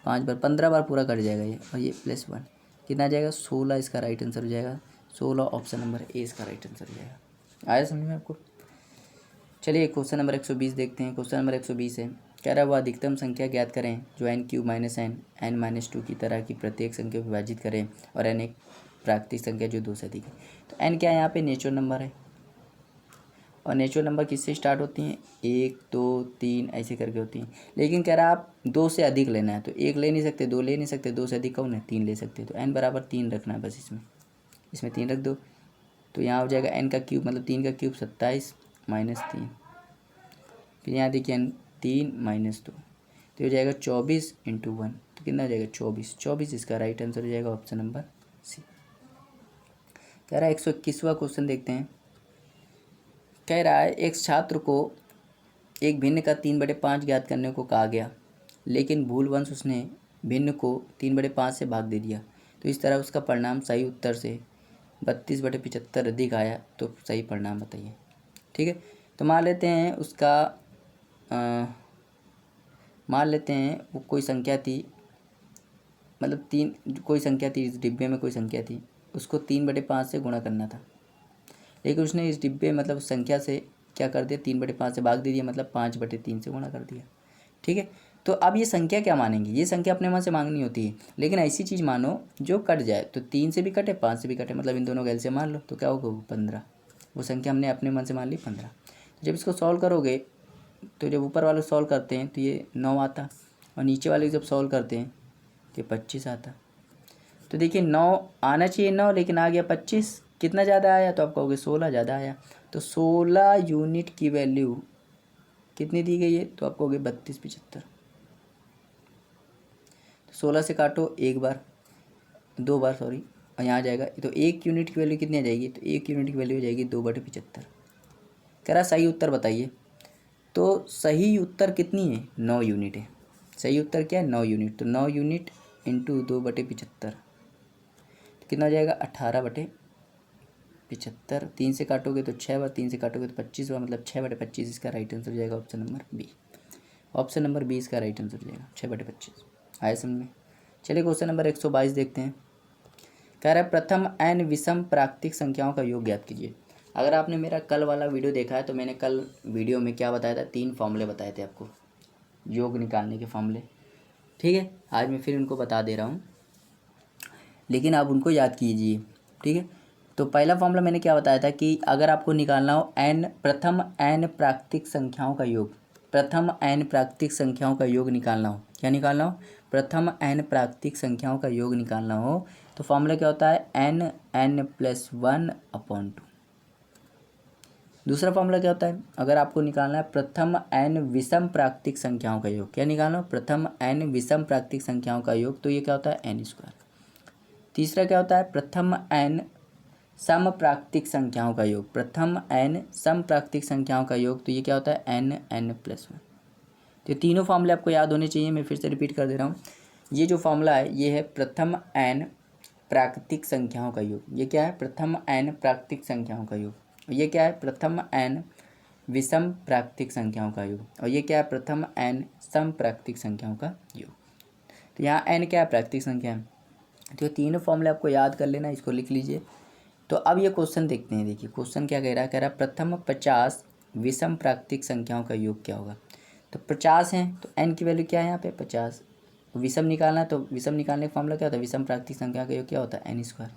5 बार 15 बार पूरा कट जाएगा ये, और ये प्लस 1 कितना आ जाएगा 16 इसका राइट आंसर हो जाएगा। 16 ऑप्शन नंबर ए इसका राइट आंसर हो जाएगा। आया समझ में आपको। चलिए क्वेश्चन नंबर 120 देखते हैं। क्वेश्चन नंबर 120 है, कह रहा है वो अधिकतम संख्या ज्ञात करें जो n³ minus n n minus 2 की तरह की प्रत्येक संख्या को विभाजित करें और n एक प्राकृतिक संख्या जो 2 से अधिक है। तो n क्या है, यहाँ पे नेचुरल नंबर है और नेचुरल नंबर किससे स्टार्ट होती हैं 1 2 3 ऐसे करके होती हैं। लेकिन कह रहा है आप 2 से अधिक लेना है, तो 1 ले नहीं सकते, 2 ले नहीं सकते, 2 से अधिक कौन है 3 ले सकते। तो n बराबर 3 रखना है बस, इसमें 3 रख दो। तो यहाँ हो जाएगा n का क्यूब मतलब 3 का क्यूब 27 माइनस 3, फिर यहाँ देखिए 3 माइनस 2 तो हो जाएगा 24 इंटू 1। तो कितना हो जाएगा 24 इसका राइट आंसर हो जाएगा ऑप्शन नंबर सी। कह रहा है 121वां क्वेश्चन देखते हैं। कह रहा है एक छात्र को एक भिन्न का 3/5 ज्ञात करने को कहा गया, लेकिन भूलवश उसने भिन्न को 3/5 से भाग दे दिया। तो इस तरह उसका परिणाम सही उत्तर से 32/75 अधिक आया, तो सही परिणाम बताइए। ठीक है, तो मान लेते हैं उसका मान लेते हैं वो कोई संख्या थी, मतलब कोई संख्या थी, इस डिब्बे में कोई संख्या थी, उसको 3/5 से गुणा करना था, लेकिन उसने इस डिब्बे मतलब उस संख्या से क्या कर दिया 3/5 से भाग दे दिया, मतलब 5/3 से गुणा कर दिया। ठीक है, तो अब ये संख्या क्या मानेंगे, ये संख्या अपने मन से मांगनी होती है, लेकिन ऐसी चीज़ मानो जो कट जाए, तो 3 से भी कटे 5 से भी कटे, मतलब इन दोनों का एलसीएम मान लो, तो क्या होगा 15। वो संख्या हमने अपने मन से मान ली 15। जब इसको सॉल्व करोगे तो जब ऊपर वाले सॉल्व करते हैं तो ये 9 आता, और नीचे वाले जब सॉल्व करते हैं तो ये 25 आता। तो देखिए 9 आना चाहिए 9, लेकिन आ गया 25, कितना ज़्यादा आया, तो आप कहोगे 16 ज़्यादा आया। तो 16 यूनिट की वैल्यू कितनी दी गई है, तो आप कहोगे 32/75। तो 16 से काटो एक बार 2 बार सॉरी, और यहाँ आ जाएगा, तो 1 यूनिट की वैल्यू कितनी आ जाएगी, तो 1 यूनिट की वैल्यू हो जाएगी 2/75। कह रहा सही उत्तर बताइए। तो सही उत्तर कितनी है 9 यूनिट है। सही उत्तर क्या है 9 यूनिट। तो 9 यूनिट इंटू 2/75 तो कितना हो जाएगा 18/75। 3 से काटोगे तो 6 बार, 3 से काटोगे तो 25 बार, मतलब 6/25 इसका राइट आंसर हो जाएगा option number B. Option number B इसका राइट आंसर हो जाएगा 6/25। आए समझ में। चलिए क्वेश्चन नंबर 122 देखते हैं। कह रहा है प्रथम n विषम प्राकृतिक संख्याओं का योग ज्ञात कीजिए। अगर आपने मेरा कल वाला वीडियो देखा है तो मैंने कल वीडियो में क्या बताया था, 3 फॉर्मूले बताए थे आपको, योग निकालने के फॉर्मूले। ठीक है, आज मैं फिर उनको बता दे रहा हूँ, लेकिन आप उनको याद कीजिए। ठीक है, तो पहला फॉर्मूला मैंने क्या बताया था कि अगर आपको निकालना हो प्रथम n प्राकृतिक संख्याओं का योग, प्रथम n प्राकृतिक संख्याओं का योग निकालना हो, क्या निकालना हो, प्रथम n प्राकृतिक संख्याओं का योग निकालना हो, तो फॉर्मूला क्या होता है n+1/2। दूसरा फॉर्मूला क्या होता है, अगर आपको निकालना है प्रथम n विषम प्राकृतिक संख्याओं का योग, क्या निकालना हो, प्रथम n विषम प्राकृतिक संख्याओं का योग, तो ये क्या होता है n²। तीसरा क्या होता है प्रथम n सम प्राकृतिक संख्याओं का योग, प्रथम n सम प्राकृतिक संख्याओं का योग, तो ये क्या होता है n+1। तो तीनों फॉर्मूले आपको याद होने चाहिए। मैं फिर से रिपीट कर दे रहा हूँ, ये जो फॉर्मूला है ये है प्रथम n प्राकृतिक संख्याओं का योग, ये क्या है प्रथम n प्राकृतिक संख्याओं का योग, और ये क्या है प्रथम n विषम प्राकृतिक संख्याओं का योग, और ये क्या है प्रथम n सम प्राकृतिक संख्याओं का योग। तो यहाँ n क्या है प्राकृतिक संख्या है। तो तीनों फॉर्मूले आपको याद कर लेना, इसको लिख लीजिए। तो अब ये क्वेश्चन देखते हैं। देखिए क्वेश्चन क्या कह रहा है प्रथम 50 विषम प्राकृतिक संख्याओं का योग क्या होगा। तो 50 हैं तो n की वैल्यू क्या है यहाँ पे 50, विषम निकालना है, तो विषम निकालने का फॉर्मूला क्या होता है, विषम प्राकृतिक संख्या का योग क्या होता है n²,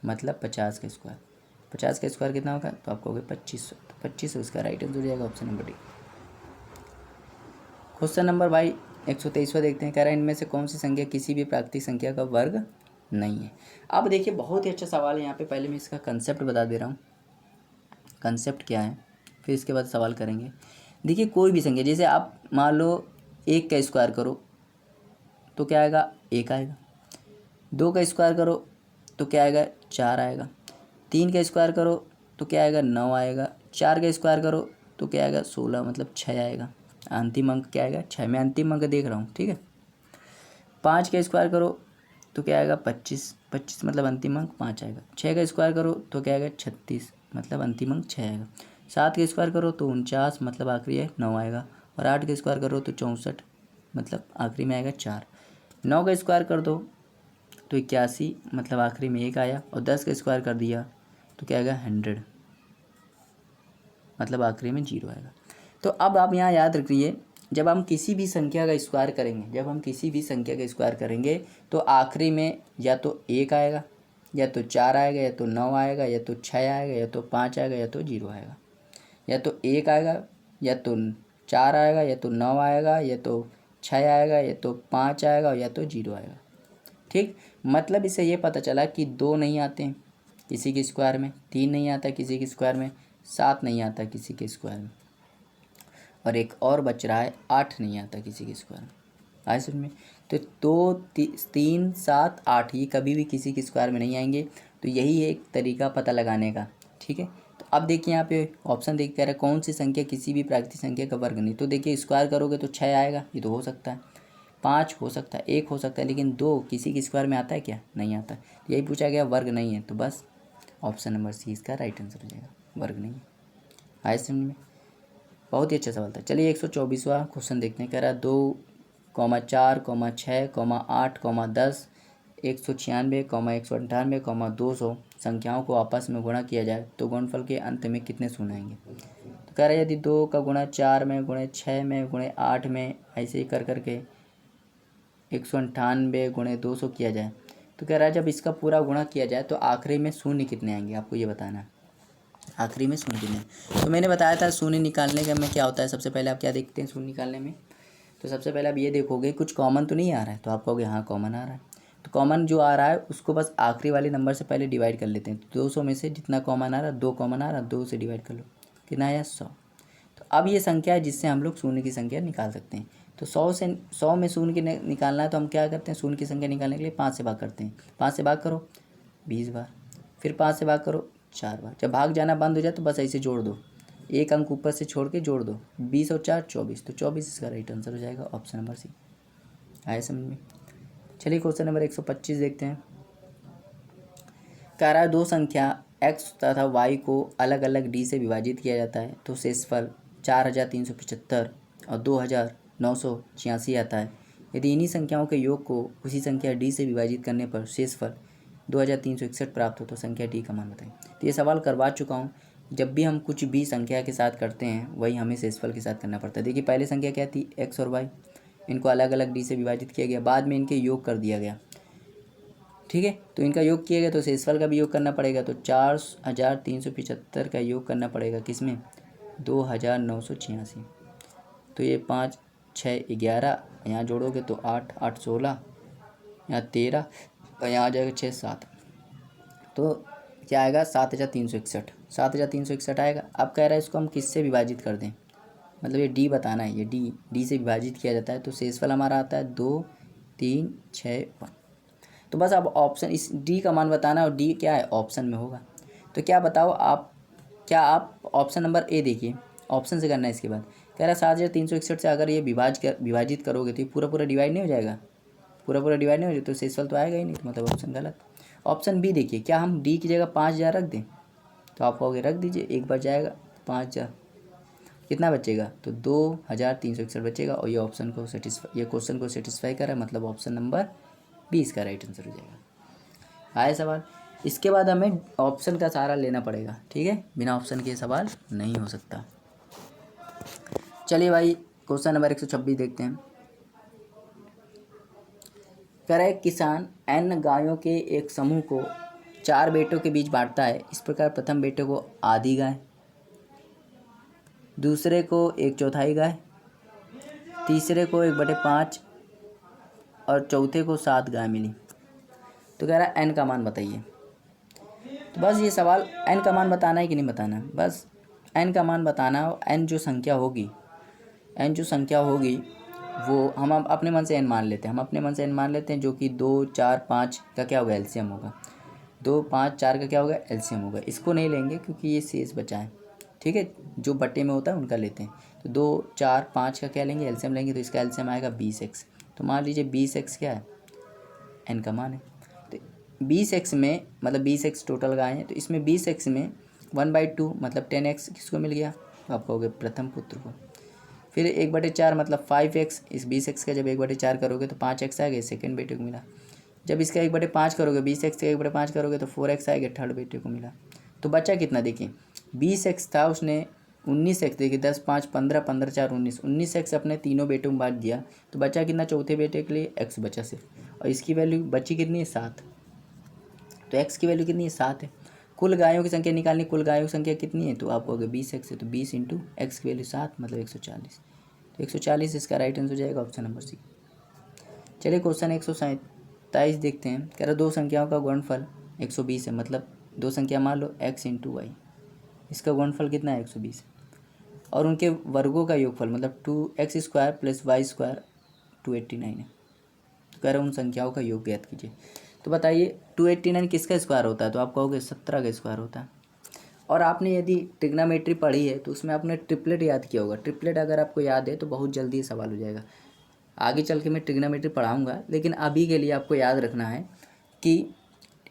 मतलब 50 का स्क्वायर। 50 का स्क्वायर कितना होगा, तो आपको 2500, तो 2500 इसका राइट आंसर हो जाएगा option number D. Question number भाई 123वां देखते हैं, कह रहा है इनमें से कौन सी संख्या किसी भी प्राकृतिक संख्या का वर्ग नहीं है। अब देखिए बहुत ही अच्छा सवाल है यहाँ पे, पहले मैं इसका कंसेप्ट बता दे रहा हूँ, कंसेप्ट क्या है, फिर इसके बाद सवाल करेंगे। देखिए कोई भी संख्या, जैसे आप मान लो 1 का स्क्वायर करो तो क्या आएगा, 1 आएगा। 2 का स्क्वायर करो तो क्या आएगा, 4 आएगा। 3 का स्क्वायर करो तो क्या आएगा, 9 आएगा। 4 का स्क्वायर करो तो क्या आएगा, 16, मतलब 6 आएगा। अंतिम अंक क्या आएगा, 6। मैं अंतिम अंक देख रहा हूँ, ठीक है। 5 का स्क्वायर करो तो क्या आएगा, 25, 25 मतलब अंतिम अंक 5 आएगा। 6 का स्क्वायर करो तो क्या आएगा, 36, मतलब अंतिम अंक 6 आएगा। 7 का स्क्वायर करो तो 49, मतलब आखिरी है 9 आएगा। और 8 का स्क्वायर करो तो 64, मतलब आखिरी में आएगा 4। 9 का स्क्वायर कर दो तो 81, मतलब आखिरी में 1 आया। और 10 का स्क्वायर कर दिया तो क्या आएगा, 100, मतलब आखिरी में 0 आएगा। तो अब आप यहाँ याद रखिए, जब हम किसी भी संख्या का स्क्वायर करेंगे, जब हम किसी भी संख्या का स्क्वायर करेंगे तो आखिरी में या तो 1 आएगा, या तो 4 आएगा, या तो 9 आएगा, या तो 6 आएगा, या तो 5 आएगा, या तो 0 आएगा। या तो 1 आएगा, या तो 4 आएगा, या तो 9 आएगा, या तो 6 आएगा, या तो 5 आएगा, या तो 0 आएगा। ठीक, मतलब इससे ये पता चला कि 2 नहीं आते हैं किसी के स्क्वायर में, 3 नहीं आता किसी के स्क्वायर में, 7 नहीं आता किसी के स्क्वायर में, और एक और बच रहा है 8 नहीं आता किसी के स्क्वायर में। आए समझ में? तो 2, 3, 7, 8 ये कभी भी किसी के स्क्वायर में नहीं आएंगे। तो यही है एक तरीका पता लगाने का, ठीक है। तो अब देखिए यहाँ पे ऑप्शन देख कर कौन सी संख्या किसी भी प्राकृतिक संख्या का वर्ग नहीं। तो देखिए स्क्वायर करोगे तो 6 आएगा, ये तो हो सकता है। 5 हो सकता है, 1 हो सकता है, लेकिन 2 किसी के स्क्वायर में आता है क्या, नहीं आता। यही पूछा गया, वर्ग नहीं है, तो बस ऑप्शन नंबर सी इसका राइट आंसर हो जाएगा, वर्ग नहीं है। आए समझ में? बहुत ही अच्छा सवाल था। चलिए 124वां क्वेश्चन देखते हैं, कह रहा है 2, 4, 6, 8, 10, 196, 198, 200 संख्याओं को आपस में गुणा किया जाए तो गुणनफल के अंत में कितने शून्य आएंगे। तो कह रहा है यदि 2 का गुणा 4 में, गुणे 6 में, गुणे 8 में, ऐसे ही कर करके 198 गुणे 200 किया जाए, तो कह रहा है जब इसका पूरा गुणा किया जाए तो आखिरी में शून्य कितने आएंगे, आपको ये बताना है। आखिरी में शून्य कितने, तो मैंने बताया था शून्य निकालने का में क्या होता है। सबसे पहले आप क्या देखते हैं शून्य निकालने में, तो सबसे पहले आप ये देखोगे कुछ कॉमन तो नहीं आ रहा है, तो आप कहोगे हाँ कॉमन आ रहा है। तो कॉमन जो आ रहा है उसको बस आखिरी वाले नंबर से पहले डिवाइड कर लेते हैं। तो 200 में से जितना कॉमन आ रहा है, 2 कॉमन आ रहा है, 2 से डिवाइड कर लो, कितना आया 100। तो अब ये संख्या है जिससे हम लोग शून्य की संख्या निकाल सकते हैं। तो 100 में शून्य की निकालना है तो हम क्या करते हैं, शून्य की संख्या निकालने के लिए 5 से भाग करते हैं। 5 से भाग करो 20 बार, फिर 5 से भाग करो 4 बार। जब भाग जाना बंद हो जाए तो बस ऐसे जोड़ दो, एक अंक ऊपर से छोड़ के जोड़ दो, 20 और 4 24, तो 24 इसका राइट आंसर हो जाएगा, ऑप्शन नंबर सी। आए समझ में? चलिए क्वेश्चन नंबर 125 देखते हैं। कह रहा है दो संख्या x तथा y को अलग अलग d से विभाजित किया जाता है तो शेषफल 4375 और 2986 आता है। यदि इन्हीं संख्याओं के योग को उसी संख्या d से विभाजित करने पर शेषफल 2361 प्राप्त हो तो संख्या d का मान बताएं। तो ये सवाल करवा चुका हूँ। जब भी हम कुछ भी संख्या के साथ करते हैं वही हमें शेषफल के साथ करना पड़ता है। देखिए पहले संख्या क्या थी, x और y, इनको अलग अलग d से विभाजित किया गया, बाद में इनके योग कर दिया गया, ठीक है। तो इनका योग किया गया तो शेषफल का भी योग करना पड़ेगा। तो 4375 का योग करना पड़ेगा किसमें, 2986। तो ये 5, 6, 11, यहाँ जोड़ोगे तो 8, 8, 16, यहाँ 13, और यहाँ आ जाएगा 6, 7, तो क्या आएगा 7361, 7361 आएगा। अब कह रहा है इसको हम किससे विभाजित कर दें, मतलब ये डी बताना है, ये डी से विभाजित किया जाता है तो शेषफल हमारा आता है 2, 3, 6, 1। तो बस अब ऑप्शन इस डी का मान बताना है और डी क्या है, ऑप्शन में होगा। तो क्या बताओ आप, क्या आप ऑप्शन नंबर ए देखिए, ऑप्शन से करना है। इसके बाद कह रहा है 7361 से अगर ये विभाजित करोगे तो ये पूरा पूरा डिवाइड नहीं हो जाएगा, पूरा पूरा डिवाइड नहीं हो जाएगा तो शेषफल तो आएगा ही नहीं, तो मतलब ऑप्शन गलत। ऑप्शन बी देखिए, क्या हम डी की जगह 5000 रख दें, तो आप कहोगे रख दीजिए, एक बार जाएगा 5000, कितना बचेगा, तो 2361 बचेगा। और ये ऑप्शन को सेटिस्फाई, ये क्वेश्चन को सेटिस्फाई कर रहा है, मतलब ऑप्शन नंबर 20 का राइट आंसर हो जाएगा। आया सवाल। इसके बाद हमें ऑप्शन का सहारा लेना पड़ेगा, ठीक है, बिना ऑप्शन के सवाल नहीं हो सकता। चलिए भाई क्वेश्चन नंबर 126 देखते हैं। कह रहा है किसान n गायों के एक समूह को 4 बेटों के बीच बांटता है। इस प्रकार प्रथम बेटे को आधी गाय, दूसरे को 1/4 गाय, तीसरे को 1/5 और चौथे को 7 गाय मिली। तो कह रहा है n का मान बताइए। तो बस ये सवाल n का मान बताना है कि नहीं बताना है, बस n का मान बताना है। n जो संख्या होगी वो हम अपने मन से n मान लेते हैं, जो कि 2, 4, 5 का क्या होगा एलसीएम होगा, 2, 5, 4 का क्या होगा एलसीएम होगा। इसको नहीं लेंगे क्योंकि ये शेष बचा है, ठीक है, जो बट्टे में होता है उनका लेते हैं। तो 2, 4, 5 का क्या लेंगे एलसीएम लेंगे, तो इसका एलसीएम आएगा 20x। तो मान लीजिए 20x क्या है n का मान है। तो 20x में मतलब 20x टोटल गाय हैं, तो इसमें 20x में 1/2 मतलब 10x किसको मिल गया, तो आप कहोगे प्रथम पुत्र को। फिर 1/4 मतलब 5x, इस 20x का जब 1/4 करोगे तो 5x आ गए, सेकंड बेटे को मिला। जब इसका 1/5 करोगे, 20x का 1/5 करोगे तो 4x आएगा, थर्ड बेटे को मिला। तो बचा कितना देखिए, 20x था, उसने 19x देखिए 10, 5, 15, 15, 4, 19, 19x अपने तीनों बेटों में बांट दिया। तो बचा कितना चौथे बेटे के लिए x बचा सिर्फ, और इसकी वैल्यू बची कितनी है 7। तो x की वैल्यू कितनी है 7 है। कुल गायों की संख्या निकालनी, कुल गायों की संख्या कितनी है, तो आप कहोगे 20x है, तो 20 इंटू x की वैल्यू 7 मतलब 140। तो 140 इसका राइट आंसर हो जाएगा ऑप्शन नंबर सी। चलिए क्वेश्चन 127 देखते हैं। कह रहा दो संख्याओं का गुणनफल 120 है, मतलब दो संख्या मान लो x इंटू वाई, इसका गुणनफल कितना है 120, और उनके वर्गों का योगफल मतलब 2x² + y² 289 है। तो कह रहा उन संख्याओं का योग ज्ञात कीजिए। तो बताइए 289 किसका स्क्वायर होता है, तो आप कहोगे 17 का स्क्वायर होता है। और आपने यदि ट्रिग्नोमेट्री पढ़ी है तो उसमें आपने ट्रिपलेट याद किया होगा। ट्रिपलेट अगर आपको याद है तो बहुत जल्दी सवाल हो जाएगा। आगे चल के मैं ट्रिग्नोमेट्री पढ़ाऊँगा, लेकिन अभी के लिए आपको याद रखना है कि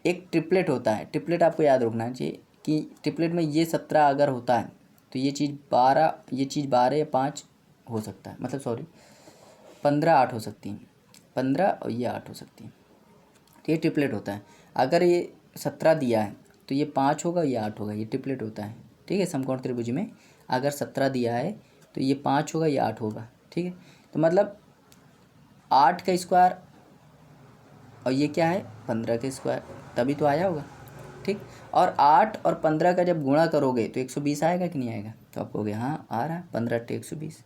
एक ट्रिपलेट होता है। ट्रिपलेट आपको याद रखना चाहिए कि ट्रिपलेट में ये 17 अगर होता है तो ये चीज़ 12 या 5 हो सकता है, मतलब सॉरी 15 8 हो सकती है, 15 और ये 8 हो सकती है। तो ये ट्रिपलेट होता है। अगर ये 17 दिया है तो ये 5 होगा, ये 8 होगा, ये ट्रिपलेट होता है, ठीक है। समकोण त्रिभुज में अगर 17 दिया है तो ये 5 होगा, ये 8 होगा, ठीक है। तो मतलब 8 का स्क्वायर और ये क्या है 15 का स्क्वायर, तभी तो आया होगा, ठीक। और 8 और 15 का जब गुणा करोगे तो 120 आएगा कि नहीं आएगा, तो आप कहोगे हाँ आ रहा है, 15 × 120,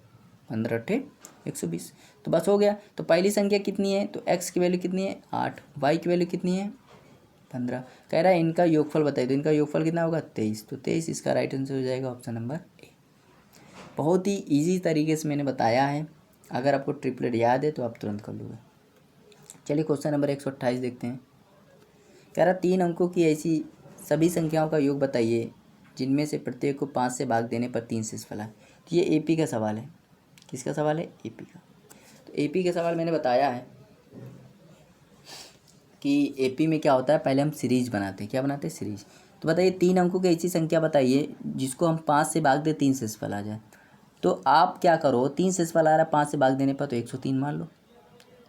15 × 120। तो बस हो गया। तो पहली संख्या कितनी है, तो x की वैल्यू कितनी है 8, y की वैल्यू कितनी है 15। कह रहा है इनका योगफल बताइए, तो इनका योगफल कितना होगा 23। तो 23 इसका राइट आंसर हो जाएगा ऑप्शन नंबर ए। बहुत ही ईजी तरीके से मैंने बताया है, अगर आपको ट्रिपलेट याद है तो आप तुरंत कर लोगे। चलिए क्वेश्चन नंबर 128 देखते हैं। कह रहा 3 अंकों की ऐसी सभी संख्याओं का योग बताइए जिनमें से प्रत्येक को 5 से भाग देने पर 3 शेषफल है। तो ये एपी का सवाल है। किसका सवाल है, एपी का। तो एपी का सवाल मैंने बताया है कि एपी में क्या होता है, पहले हम सीरीज बनाते हैं। क्या बनाते हैं, सीरीज। तो बताइए 3 अंकों की ऐसी संख्या बताइए जिसको हम 5 से भाग दे 3 शेषफल आ जाए। तो आप क्या करो, 3 शेषफल आ रहा है 5 से भाग देने पर, तो 103 मान लो,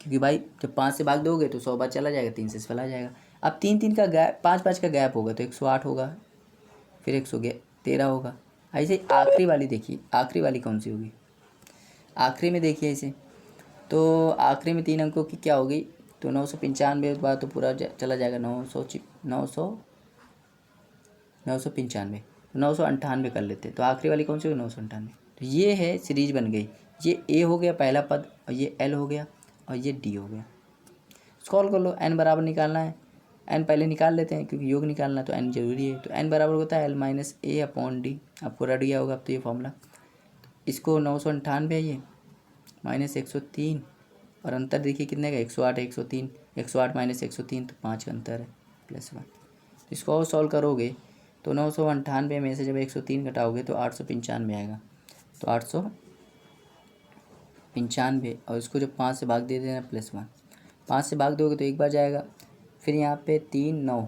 क्योंकि भाई जब 5 से भाग दोगे तो 100 बार चला जाएगा, 3 शेषफल आ जाएगा। अब 3 का गैप, 5 का गैप होगा तो 108 होगा, फिर 113 होगा। ऐसे आखिरी वाली देखिए, आखिरी वाली कौन सी होगी, आखिरी में देखिए ऐसे। तो आखिरी में 3 अंकों की क्या होगी, तो 995 बार तो पूरा चला जाएगा, 995, 998 कर लेते। तो आखिरी वाली कौन सी होगी 998। तो ये है सीरीज बन गई। ये ए हो गया पहला पद, और ये एल हो गया, और ये डी हो गया। सॉल्व कर लो, एन बराबर निकालना है, एन पहले निकाल लेते हैं क्योंकि योग निकालना तो एन जरूरी है। तो एन बराबर होता है एल माइनस ए अपॉन डी। आपको रट गया होगा अब तो ये फॉर्मूला। इसको 998 है, ये माइनस 103, और अंतर देखिए कितने का 108 103, 108 माइनस 103 तो 5 का अंतर है +1। इसको और सॉल्व करोगे तो 998 में से जब 103 घटाओगे तो 895 आएगा। तो 895, और इसको जब 5 से भाग दे देना +1, 5 से भाग दोगे तो एक बार जाएगा, फिर यहाँ पे 3 9,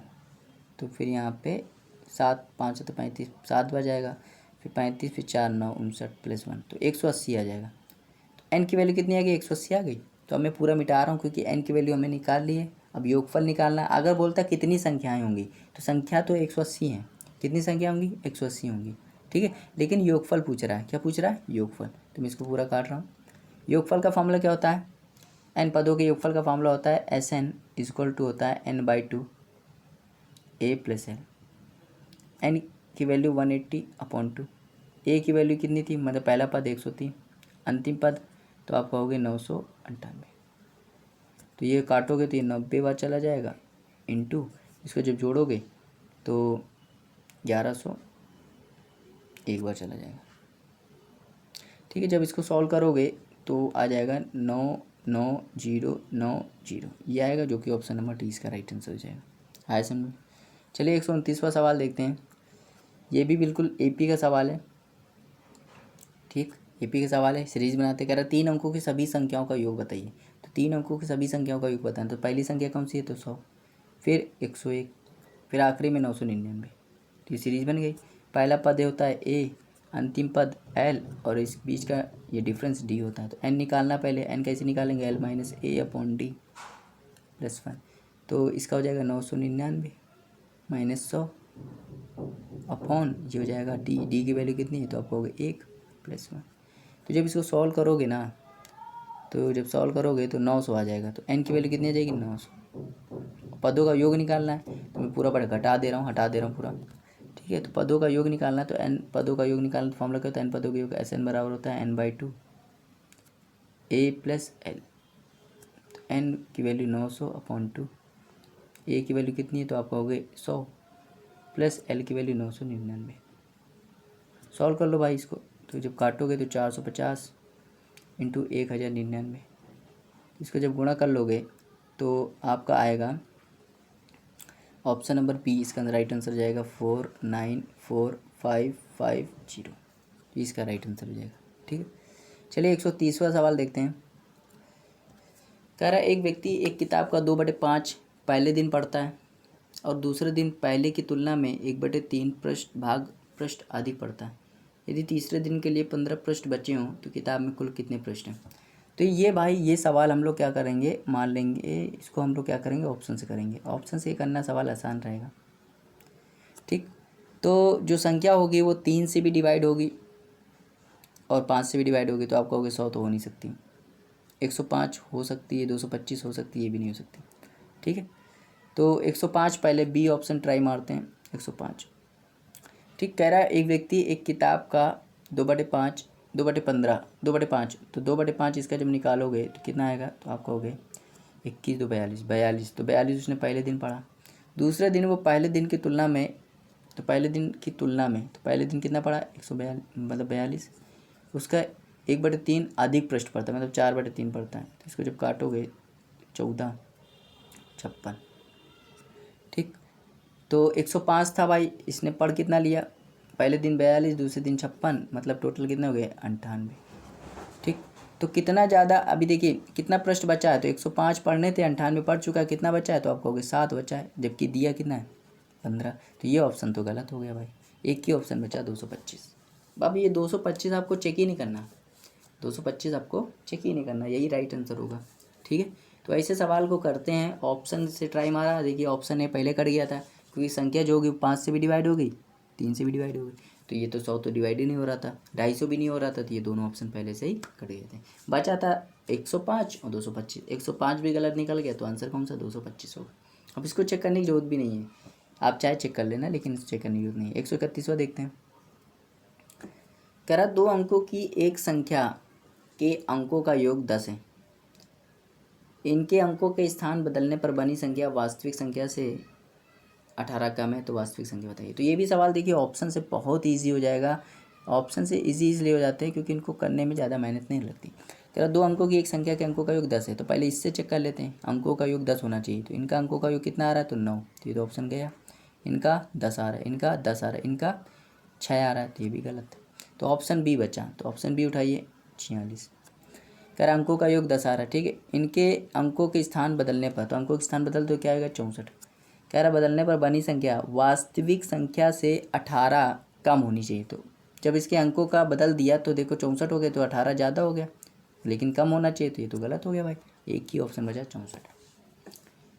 तो फिर यहाँ पे 7 5 तो 35, 7 बार जाएगा, फिर 35, फिर 4 9 59 +1 तो 180 आ जाएगा। तो एन की वैल्यू कितनी आ गई, 180 आ गई। तो अब मैं पूरा मिटा रहा हूँ क्योंकि एन की वैल्यू हमें निकाल ली है। अब योगफल निकालना, अगर बोलता कितनी संख्याएं होंगी तो संख्या तो 180 हैं। कितनी संख्या होंगी 180 होंगी, ठीक है। लेकिन योगफल पूछ रहा है, क्या पूछ रहा है, योगफल। तो मैं इसको पूरा काट रहा हूँ। योगफल का फॉर्मूला क्या होता है, एन पदों के योगफल का फॉर्मूला होता है SN = होता है n/2 a + l। एन की वैल्यू 180/2, ए की वैल्यू कितनी थी, मतलब पहला पद 103, अंतिम पद तो आप कहोगे 998। तो ये काटोगे तो ये 90 बार चला जाएगा, इंटू इसको जब जोड़ोगे तो 1100 एक बार चला जाएगा। ठीक है, जब इसको सॉल्व करोगे तो आ जाएगा 99090, ये आएगा, जो कि ऑप्शन नंबर डी इसका राइट आंसर हो जाएगा। आया समझ। चलिए 129वां सवाल देखते हैं। ये भी बिल्कुल एपी का सवाल है। ठीक, एपी का सवाल है, सीरीज बनाते। कह रहा 3 अंकों की सभी संख्याओं का योग बताइए। तो 3 अंकों की सभी संख्याओं का योग बताना। तो पहली संख्या कौन सी है, तो 100, फिर 101, फिर आखिरी में 999। तो ये सीरीज बन गई। पहला पद होता है ए, अंतिम पद एल, और इस बीच का ये डिफरेंस डी होता है। तो एन निकालना पहले, एन कैसे निकालेंगे, एल माइनस ए अपॉन डी प्लस 1। तो इसका हो जाएगा 999 माइनस 100 अपॉन ये हो जाएगा डी। डी की वैल्यू कितनी है, तो आपको होगा 1 प्लस 1। तो जब इसको सॉल्व करोगे ना, तो जब सॉल्व करोगे तो 900 आ जाएगा। तो एन की वैल्यू कितनी आ जाएगी, 900। पदों का योग निकालना है, तो मैं पूरा पढ़ घटा दे रहा हूँ, हटा दे रहा हूँ पूरा। ठीक है, तो पदों का योग निकालना है, तो एन पदों का योग निकालना, तो फॉर्मूला क्या होता है, एन पदों का योग एस एन बराबर होता है n/2 ए प्लस एल। तो एन की वैल्यू 900 अपॉन 2, ए की वैल्यू कितनी है, तो आप कहोगे 100 प्लस एल की वैल्यू 999। सॉल्व कर लो भाई इसको। तो जब काटोगे तो 450 इंटू 1099, इसको जब गुणा कर लोगे तो आपका आएगा ऑप्शन नंबर बी, इसका राइट आंसर जाएगा 494,550। इसका राइट आंसर हो जाएगा। ठीक है, चलिए 130वां सवाल देखते हैं। कह रहा है एक व्यक्ति एक किताब का 2/5 पहले दिन पढ़ता है और दूसरे दिन पहले की तुलना में 1/3 पृष्ठ अधिक पढ़ता है। यदि तीसरे दिन के लिए 15 पृष्ठ बचे हों तो किताब में कुल कितने पृष्ठ हैं। तो ये भाई ये सवाल हम लोग क्या करेंगे, मान लेंगे इसको हम लोग क्या करेंगे, ऑप्शन से करेंगे। ऑप्शन से करना सवाल आसान रहेगा। ठीक, तो जो संख्या होगी वो 3 से भी डिवाइड होगी और 5 से भी डिवाइड होगी। तो आप कहोगे 100 तो हो नहीं सकती, 105 हो सकती है, 225 हो सकती है, ये भी नहीं हो सकती। ठीक है, तो 105 पहले बी ऑप्शन ट्राई मारते हैं, 105। ठीक, कह रहा है एक व्यक्ति एक किताब का 2/5 2/15 2/5, तो 2/5 इसका जब निकालोगे तो कितना आएगा, तो आप कहोगे 21 2 42 42। तो 42 उसने पहले दिन पढ़ा। दूसरे दिन वो पहले दिन की तुलना में, तो पहले दिन कितना पढ़ा, 142 मतलब 42। उसका 1/3 अधिक पृष्ठ पढ़ता है, मतलब 4/3 पढ़ता है। तो इसको जब काटोगे 14 56। ठीक, तो 105 था भाई, इसने पढ़ कितना लिया, पहले दिन 42, दूसरे दिन 56, मतलब टोटल कितना हो गया, 98। ठीक, तो कितना ज़्यादा, अभी देखिए कितना पृष्ठ बचा है, तो 105 पढ़ने थे, 98 पढ़ चुका है, कितना बचा है, तो आप कहोगे 7 बचा है, जबकि दिया कितना है 15। तो ये ऑप्शन तो गलत हो गया भाई, एक ही ऑप्शन बचा 225। अब ये 225 आपको चेक ही नहीं करना, 225 आपको चेक ही नहीं करना, यही राइट आंसर होगा। ठीक है, तो ऐसे सवाल को करते हैं। ऑप्शन से ट्राई मारा, देखिए ऑप्शन ए पहले कट गया था, क्योंकि संख्या जो होगी 5 से भी डिवाइड हो गई, 3 से भी डिवाइड हो गई। तो ये तो 100 तो डिवाइड ही नहीं हो रहा था, 250 भी नहीं हो रहा था, तो ये दोनों ऑप्शन पहले से ही कट गए थे। बचा था 105 और 225। 105 भी गलत निकल गया, तो आंसर कौन सा, 225 होगा। अब इसको चेक करने की जरूरत भी नहीं है, आप चाहे चेक कर लेना, लेकिन इसको चेक करने की जरूरत नहीं है। 131वां देखते हैं। कह रहा 2 अंकों की एक संख्या के अंकों का योग 10 है। इनके अंकों के स्थान बदलने पर बनी संख्या वास्तविक संख्या से 18 कम है, तो वास्तविक संख्या बताइए। तो ये भी सवाल देखिए ऑप्शन से बहुत इजी हो जाएगा। ऑप्शन से इजी इसलिए हो जाते हैं क्योंकि इनको करने में ज़्यादा मेहनत नहीं लगती। तेरा 2 अंकों की एक संख्या के अंकों का योग 10 है, तो पहले इससे चेक कर लेते हैं, अंकों का योग 10 होना चाहिए। तो इनका अंकों का योग कितना आ रहा है, तो 9। तो ये तो ऑप्शन गया। इनका 10 आ रहा है, इनका 10 आ रहा है, इनका 6 आ रहा है, तो ये भी गलत है। तो ऑप्शन बी बचा, तो ऑप्शन बी उठाइए, 46। कह रहा अंकों का योग 10 आ रहा है। ठीक है, इनके अंकों के स्थान बदलने पर, तो अंकों के स्थान बदल तो क्या आएगा, 64। कह रहा बदलने पर बनी संख्या वास्तविक संख्या से 18 कम होनी चाहिए। तो जब इसके अंकों का बदल दिया तो देखो 64 हो गए, तो 18 ज़्यादा हो गया, लेकिन कम होना चाहिए, तो ये तो गलत हो गया भाई। एक ही ऑप्शन बचा 64।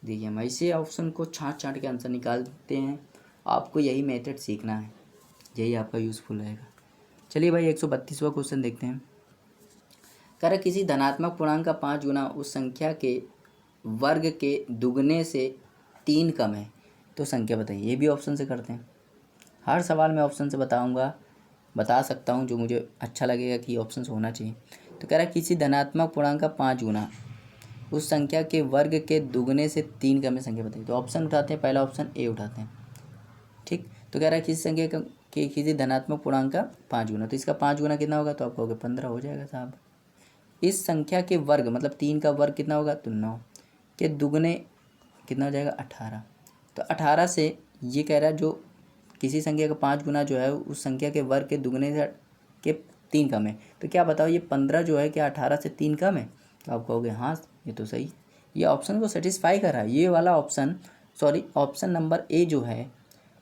देखिए हम ऐसे ऑप्शन को छाँट के आंसर निकालते हैं। आपको यही मेथड सीखना है, यही आपका यूज़फुल रहेगा। चलिए भाई 132वां क्वेश्चन देखते हैं। कह रहा किसी धनात्मक पूर्णांक का 5 गुना उस संख्या के वर्ग के दुगने से 3 कम है, तो संख्या बताइए। ये भी ऑप्शन से करते हैं। हर सवाल मैं ऑप्शन से बता सकता हूँ, जो मुझे अच्छा लगेगा कि ऑप्शन से होना चाहिए। तो कह रहा है किसी धनात्मक पूर्णांक का 5 गुना उस संख्या के वर्ग के दुगने से 3 कम है संख्या बताइए। तो ऑप्शन उठाते हैं, पहला ऑप्शन ए उठाते हैं। ठीक, तो कह रहा है किसी संख्या के किसी धनात्मक पूर्णांक का 5 गुना, तो इसका 5 गुना कितना होगा, तो आप कहोगे 15 हो जाएगा साहब। इस संख्या के वर्ग मतलब 3 का वर्ग कितना होगा, तो 9 के दुगने कितना हो जाएगा 18। तो 18 से ये कह रहा है जो किसी संख्या का 5 गुना जो है उस संख्या के वर्ग के दुगने से के 3 कम है। तो क्या बताओ ये 15 जो है क्या 18 से 3 कम है, तो आप कहोगे हाँ ये तो सही, ये ऑप्शन को सेटिस्फाई कर रहा है। ये वाला ऑप्शन ऑप्शन नंबर ए जो है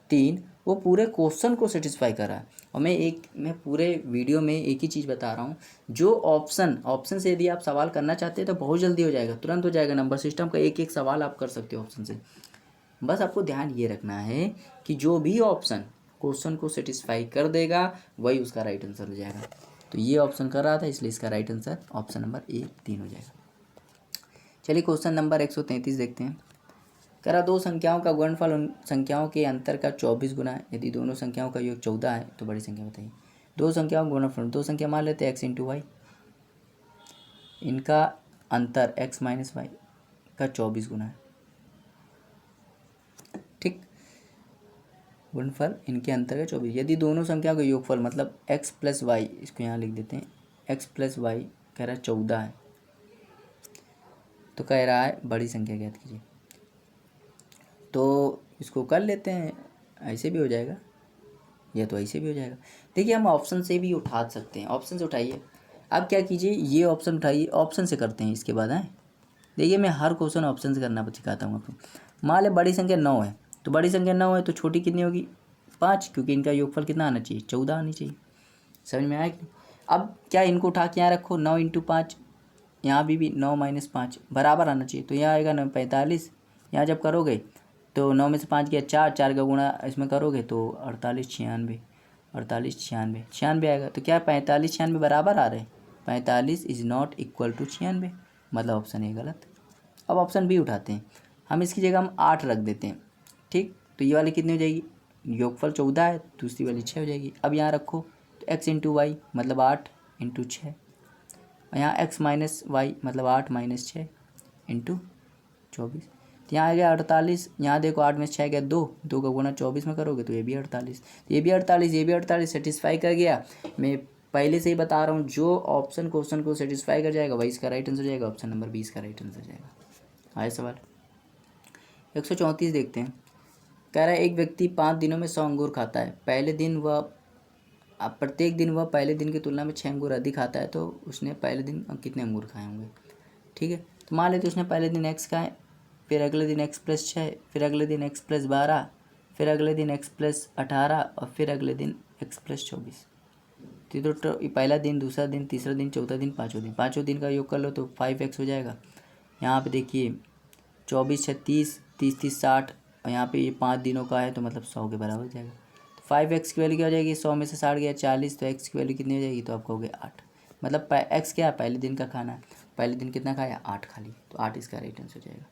3 वो पूरे क्वेश्चन को सेटिस्फाई कर रहा है। और मैं पूरे वीडियो में एक ही चीज़ बता रहा हूँ, जो ऑप्शन से यदि आप सवाल करना चाहते हैं तो बहुत जल्दी हो जाएगा, तुरंत हो जाएगा। नंबर सिस्टम का एक एक सवाल आप कर सकते हो ऑप्शन से। बस आपको ध्यान ये रखना है कि जो भी ऑप्शन क्वेश्चन को सेटिस्फाई कर देगा वही उसका राइट आंसर हो जाएगा। तो ये ऑप्शन कर रहा था इसलिए इसका right answer option number A 3 हो जाएगा। चलिए क्वेश्चन नंबर 133 देखते हैं। कह रहा दो संख्याओं का गुणनफल उन संख्याओं के अंतर का 24 गुना है। यदि दोनों संख्याओं का योग 14 है तो बड़ी संख्या बताइए। दो संख्याओं का गुणनफल, दो संख्या मान लेते हैं x इंटू वाई, इनका अंतर x माइनस वाई का 24 गुना है। ठीक, गुणनफल इनके अंतर का 24। यदि दोनों संख्याओं का योगफल मतलब x प्लस वाई, इसको यहाँ लिख देते हैं x प्लस वाई, कह रहा है 14 है, तो कह रहा है बड़ी संख्या ज्ञात कीजिए। तो इसको कर लेते हैं, ऐसे भी हो जाएगा या तो ऐसे भी हो जाएगा। देखिए हम ऑप्शन से भी उठा सकते हैं, ऑप्शन से उठाइए। अब क्या कीजिए, ये ऑप्शन उठाइए, ऑप्शन से करते हैं इसके बाद। देखिए मैं हर क्वेश्चन ऑप्शन से करना सिखाता हूँ आपको। मान ले बड़ी संख्या 9 है, तो बड़ी संख्या 9 है तो छोटी कितनी होगी 5, क्योंकि इनका योगफल कितना आना चाहिए 14 आनी चाहिए। समझ में आया कि? अब क्या इनको उठा के यहाँ रखो, 9 इंटू 5, यहाँ भी 9 माइनस 5 बराबर आना चाहिए, तो यहाँ आएगा 9 45। यहाँ जब करोगे तो 9 में से 5 गया 4, 4 का गुणा इसमें करोगे तो 48 96, 48 96 96 आएगा। तो क्या 45 96 बराबर आ रहे हैं, 45 इज़ नॉट इक्वल टू 96, मतलब ऑप्शन ए गलत। अब ऑप्शन बी उठाते हैं हम, इसकी जगह हम 8 रख देते हैं। ठीक, तो ये वाली कितनी हो जाएगी, योगफल 14 है, दूसरी वाली 6 हो जाएगी। अब यहाँ रखो तो x इंटू वाई मतलब 8 इंटू 6, और यहाँ x माइनस वाई मतलब 8 माइनस 6 इंटू 24। तो यहाँ आ गया 48, यहाँ देखो 8 में 6 गया 2, 2 का गुणा 24 में करोगे तो ये भी 48, ये भी 48, ये भी 48 सेटिस्फाई कर गया। मैं पहले से ही बता रहा हूँ जो ऑप्शन क्वेश्चन को सेटिस्फाई कर जाएगा वही इसका राइट आंसर हो जाएगा, ऑप्शन नंबर 20 का राइट आंसर जाएगा। आए सवाल 134 देखते हैं। कह रहा है एक व्यक्ति 5 दिनों में 100 अंगूर खाता है। प्रत्येक दिन वह पहले दिन की तुलना में 6 अंगूर अधिक खाता है, तो उसने पहले दिन कितने अंगूर खाए होंगे। ठीक है, तो मान लेते उसने पहले दिन x खाए, फिर अगले दिन x प्लस 6, फिर अगले दिन x प्लस 12, फिर अगले दिन x प्लस 18 और फिर अगले दिन x प्लस 24। तो पहला दिन, दूसरा दिन, तीसरा दिन, चौथा दिन, पाँचों दिन का योग कर लो तो 5x हो जाएगा। यहाँ पे देखिए 24 6 30, 30 30 60, और यहाँ पे ये 5 दिनों का है तो मतलब 100 के बराबर हो जाएगा। तो 5x की वैल्यू क्या हो जाएगी, 100 में से 60 गया 40, तो x की वैल्यू कितनी हो जाएगी, तो आप कहोगे 8। मतलब x क्या है, पहले दिन का खाना है, पहले दिन कितना खाया 8 खा लिया, तो 8 इसका राइट आंसर हो जाएगा।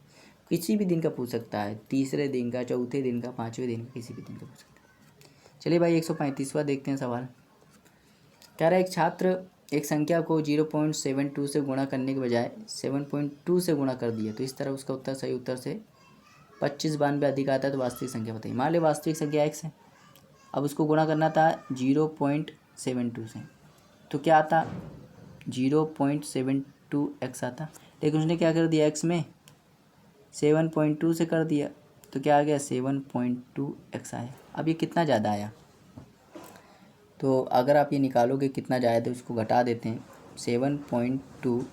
किसी भी दिन का पूछ सकता है, तीसरे दिन का, चौथे दिन का, 5वें दिन का, किसी भी दिन का पूछ सकता है। चलिए भाई 135वां देखते हैं सवाल। कह रहा है एक छात्र एक संख्या को 0.72 से गुणा करने के बजाय 7.2 से गुणा कर दिया, तो इस तरह उसका उत्तर सही उत्तर से 25 92 अधिक आता है, तो वास्तविक संख्या बताइए। मान ली वास्तविक संख्या x है, अब उसको गुणा करना था 0.72 से, तो क्या आता 0.72x आता, लेकिन उसने क्या कर दिया x में 7.2 से कर दिया, तो क्या आ गया 7.2x आया। अब ये कितना ज़्यादा आया, तो अगर आप ये निकालोगे कितना जाए तो उसको घटा देते हैं। 7.2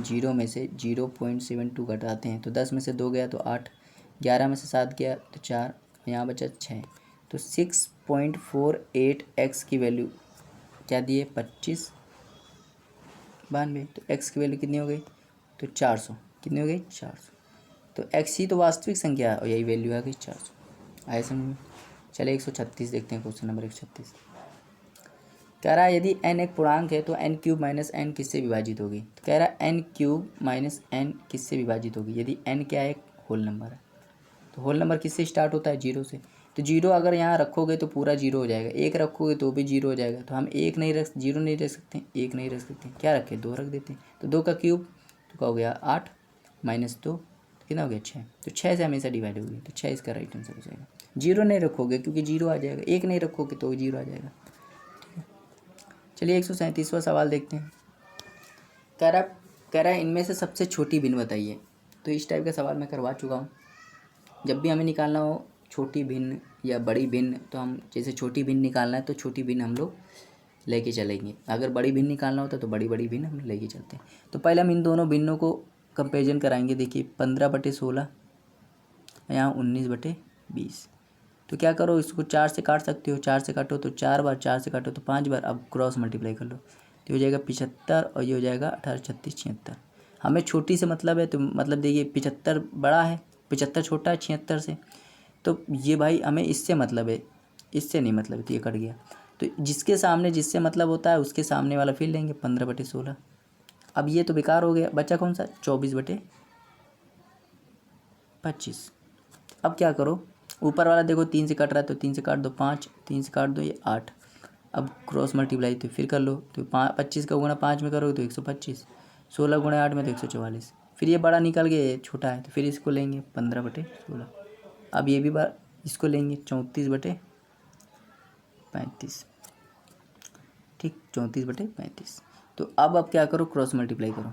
जीरो में से 0.72 घटाते हैं तो 10 में से 2 गया तो 8, 11 में से 7 गया तो 4, यहाँ बचा 6, तो 6.48x की वैल्यू क्या दी है 25 92, तो x की वैल्यू कितनी हो गई, तो 400, कितनी हो गई 400, तो x ही तो वास्तविक संख्या है और यही वैल्यू आ गई 400। आए समझ में। चलिए 136 देखते हैं, क्वेश्चन नंबर 136। कह रहा है यदि n एक पूर्णांक है तो n क्यूब माइनस n किससे विभाजित होगी। तो कह रहा है n क्यूब माइनस n किससे विभाजित होगी। यदि n क्या है, एक होल नंबर है, तो होल नंबर किससे स्टार्ट होता है 0 से, तो जीरो अगर यहाँ रखोगे तो पूरा जीरो हो जाएगा, एक रखोगे तो भी जीरो हो जाएगा। तो हम एक नहीं रख, जीरो नहीं रख सकते, एक नहीं रख सकते, क्या रखें, 2 रख देते हैं। तो 2 का क्यूब तो क्या हो गया 8 -2 कितना हो गया 6। तो 6 से हमेशा डिवाइड होगी, तो 6 इसका राइट आंसर हो जाएगा। जीरो नहीं रखोगे क्योंकि जीरो आ जाएगा, एक नहीं रखोगे तो जीरो आ जाएगा। ठीक है, चलिए 137वां सवाल देखते हैं। कह रहा है इनमें से सबसे छोटी भिन्न बताइए। तो इस टाइप का सवाल मैं करवा चुका हूँ। जब भी हमें निकालना हो छोटी भिन्न या बड़ी भिन्न, तो हम जैसे छोटी भिन्न निकालना है तो छोटी भिन्न हम लोग लेके चलेंगे, अगर बड़ी भिन्न निकालना होता तो बड़ी बड़ी भिन्न हम लेके चलते हैं। तो पहले हम इन दोनों भिन्नों को कंपेरिजन कराएंगे। देखिए 15/16 यहाँ 19/20। तो क्या करो, इसको 4 से काट सकते हो, 4 से काटो तो 4 बार, 4 से काटो तो 5 बार। अब क्रॉस मल्टीप्लाई कर लो तो हो जाएगा 75 और ये हो जाएगा 18 36 76। हमें छोटी से मतलब है, तो मतलब देखिए 75 बड़ा है, 75 छोटा है 76 से। तो ये भाई हमें इससे मतलब है, इससे नहीं मतलब है, तो ये कट गया। तो जिसके सामने जिससे मतलब होता है उसके सामने वाला फिर लेंगे 15/16। अब ये तो बेकार हो गया, बचा कौन सा 24/25। अब क्या करो, ऊपर वाला देखो 3 से कट रहा है तो 3 से काट दो 5, 3 से काट दो ये 8। अब क्रॉस मल्टीप्लाई तो फिर कर लो, तो 25 का गुणा 5 में करोगे तो 125, 16 गुणा 8 में तो 144। फिर ये बड़ा निकल गया, ये छोटा है तो फिर इसको लेंगे 15/16। अब ये भी बार इसको लेंगे 34/35। ठीक 34/35। तो अब क्या करो, क्रॉस मल्टीप्लाई करो।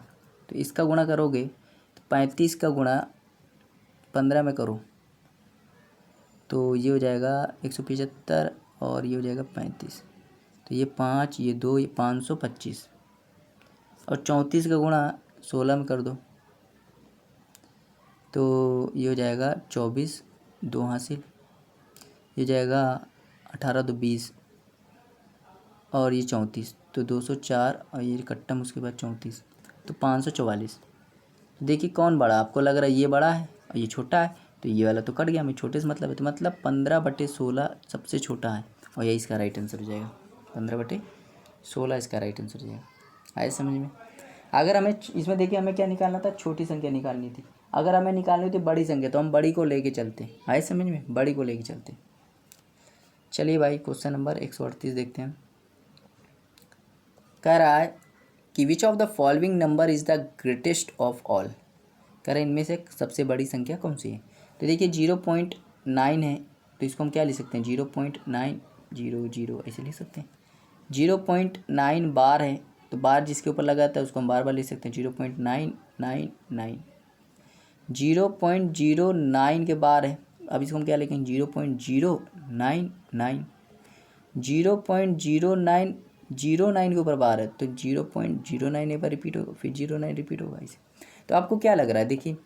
तो इसका गुणा करोगे तो 35 का गुणा 15 में करो तो ये हो जाएगा 175 और ये हो जाएगा 35। तो ये 5 ये 2 ये 525। और 34 का गुणा 16 में कर दो तो ये हो जाएगा 24, 2 हासिल, ये जाएगा 18 2 20 और ये 34, तो 204 और ये कट्टम उसके बाद 34, तो 544। देखिए कौन बड़ा, आपको लग रहा है ये बड़ा है और ये छोटा है, तो ये वाला तो कट गया, हमें छोटे से मतलब है। तो मतलब 15/16 सबसे छोटा है और यही इसका राइट आंसर हो जाएगा। 15/16 इसका राइट आंसर हो जाएगा। आए समझ में। अगर हमें इसमें देखिए हमें क्या निकालना था, छोटी संख्या निकालनी थी। अगर हमें निकालनी थी बड़ी संख्या तो हम बड़ी को लेके चलते। आए समझ में, बड़ी को लेके चलते। चलिए भाई क्वेश्चन नंबर 138 देखते हैं। कह रहा है कि which of the following number is the greatest of all. कह रहा है इनमें से सबसे बड़ी संख्या कौन सी है। तो देखिए 0.9 है तो इसको हम क्या लिख सकते हैं, 0.900 ऐसे लिख सकते हैं। 0.9 बार है तो बार जिसके ऊपर लगा था उसको हम बार बार लिख सकते हैं 0.999। 0.09 के बार है, अब इसको हम क्या लिखेंगे 0.099। 0.0909 के ऊपर बार है तो 0.09 एक बार रिपीट होगा, फिर 09 रिपीट होगा इसे। तो आपको क्या लग रहा है, देखिए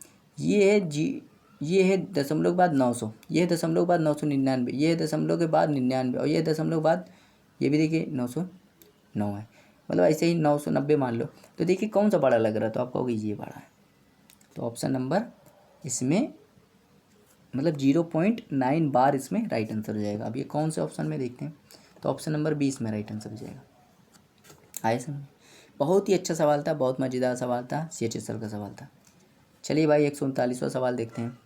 ये है दशमलव के बाद 900, ये है दशमलव के बाद 999, ये है दशमलव के बाद 99 और ये दशमलव के बाद ये भी देखिए 909 है, मतलब ऐसे ही 990 मान लो। तो देखिए कौन सा बड़ा लग रहा है, तो आप कहोगे ये बड़ा है। तो ऑप्शन नंबर इसमें मतलब 0.9 बार इसमें राइट आंसर हो जाएगा। अब ये कौन से ऑप्शन में देखते हैं, तो ऑप्शन नंबर 20 में राइट आंसर हो जाएगा। आए समझ। बहुत ही अच्छा सवाल था, बहुत मज़ेदार सवाल था, CHSL का सवाल था। चलिए भाई 139वां सवाल देखते हैं।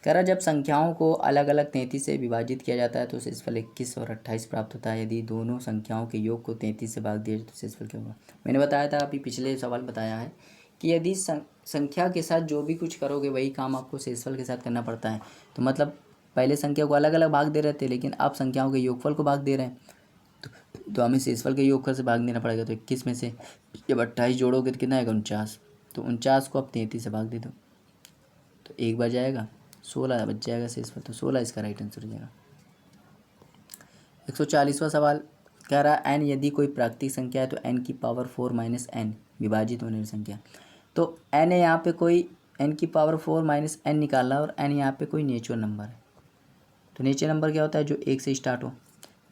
कह रहा जब संख्याओं को अलग अलग 33 से विभाजित किया जाता है तो शेषफल 21 और 28 प्राप्त होता है। यदि दोनों संख्याओं के योग को 33 से भाग दिया जाए तो शेषफल क्या होगा। मैंने बताया था, अभी पिछले सवाल बताया है कि यदि संख्या के साथ जो भी कुछ करोगे वही काम आपको शेषफल के साथ करना पड़ता है। तो मतलब पहले संख्या को अलग अलग भाग दे रहे थे, लेकिन अब संख्याओं के योगफल को भाग दे रहे हैं तो हमें शेषफल के योगफल से भाग देना पड़ेगा। तो 21 में से जब 28 जोड़ोगे तो कितना आएगा 49, तो 49 को आप 33 से भाग दे दो तो एक बार जाएगा, 16 बच जाएगा शेषफल, तो 16 इसका राइट आंसर हो जाएगा। 140वां सवाल कह रहा है n यदि कोई प्राकृतिक संख्या है तो n की पावर 4 माइनस n विभाजित होने वाली संख्या। तो n है यहाँ पे कोई, n की पावर 4 माइनस n निकालना और n यहाँ पे कोई नेचुरल नंबर है। तो नेचुरल नंबर क्या होता है, जो 1 से स्टार्ट हो।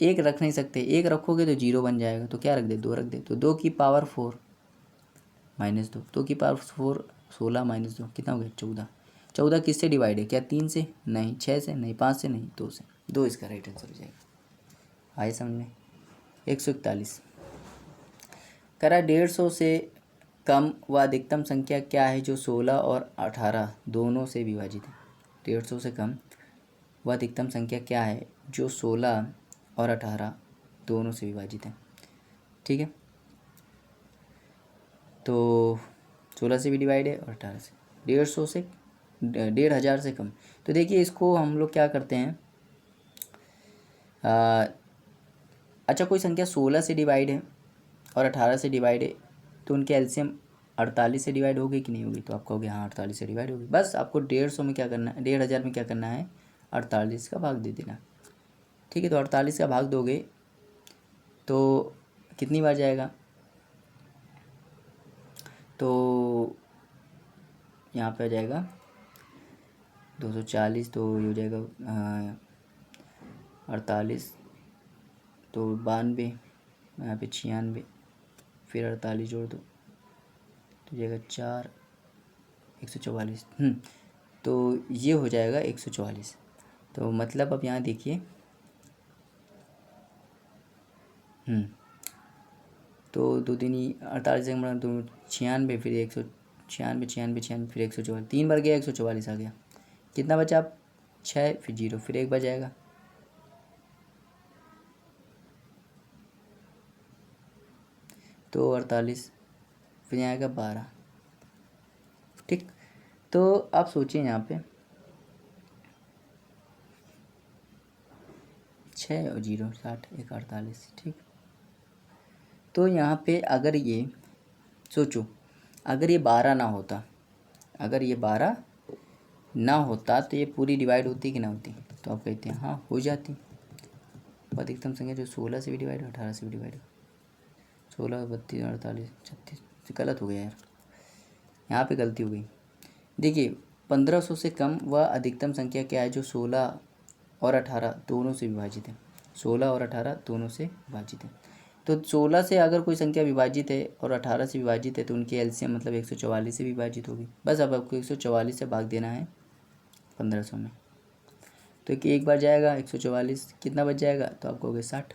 एक रख नहीं सकते, एक रखोगे तो 0 बन जाएगा, तो क्या रख दे 2 रख दे। तो 2 की पावर 4 माइनस 2, 2 की पावर 4 16 माइनस 2 कितना हो गया 14। 14 किससे डिवाइड है, क्या 3 से नहीं, 6 से नहीं, 5 से नहीं, 2 से। 2 इसका राइट आंसर हो जाएगा। आए समझ में। 141 करा 150 से कम व अधिकतम संख्या क्या है जो 16 और 18 दोनों से विभाजित है। 150 से कम वह अधिकतम संख्या क्या है जो 16 और 18 दोनों से विभाजित है। ठीक है, तो 16 से भी डिवाइड है और 18 से। 150 से 1500 से कम। तो देखिए इसको हम लोग क्या करते हैं, अच्छा कोई संख्या 16 से डिवाइड है और 18 से डिवाइड है, तो उनके एलसीएम 48 से डिवाइड होगी कि नहीं होगी, तो आप कहोगे हाँ 48 से डिवाइड होगी। बस आपको 150 में क्या करना है, 1500 में क्या करना है, 48 का भाग दे देना। ठीक है, तो 48 का भाग दोगे तो कितनी बार जाएगा, तो यहाँ पे आ जाएगा 240, तो ये हो जाएगा 48, तो 92, यहाँ पे 96, फिर 48 जोड़ दो तो जाएगा 4, 144। तो ये हो जाएगा 144। तो मतलब अब यहाँ देखिए, तो 2 दिन ही 48 से बड़ा, तो 96, फिर 196, 96, 96, फिर 144, 3 बार गया 144 आ गया। कितना बचा अब 6, फिर 0, फिर 1 बार जाएगा, तो 48, फिर यहाँ आएगा 12। ठीक, तो आप सोचिए यहाँ पे 6 और 0, 60, 1, 48। ठीक, तो यहाँ पे अगर ये सोचो, अगर ये 12 ना होता, अगर ये 12 ना होता तो ये पूरी डिवाइड होती कि ना होती, तो आप कहते हैं हाँ हो जाती। तो अधिकतम संख्या जो 16 से भी डिवाइड हो, 18 से भी डिवाइड हो, 16, 32, 48, 36, गलत हो गया यार, यहाँ पे गलती हो गई। देखिए 1500 से कम वह अधिकतम संख्या क्या है जो 16 और 18 दोनों से विभाजित है। 16 और 18 दोनों से विभाजित है। तो 16 से अगर कोई संख्या विभाजित है और 18 से विभाजित है तो उनकी एलसीएम मतलब 144 से विभाजित होगी। बस अब आपको 144 से भाग देना है 1500 में, तो कि एक बार जाएगा 144, कितना बच जाएगा, तो आप कहोगे 60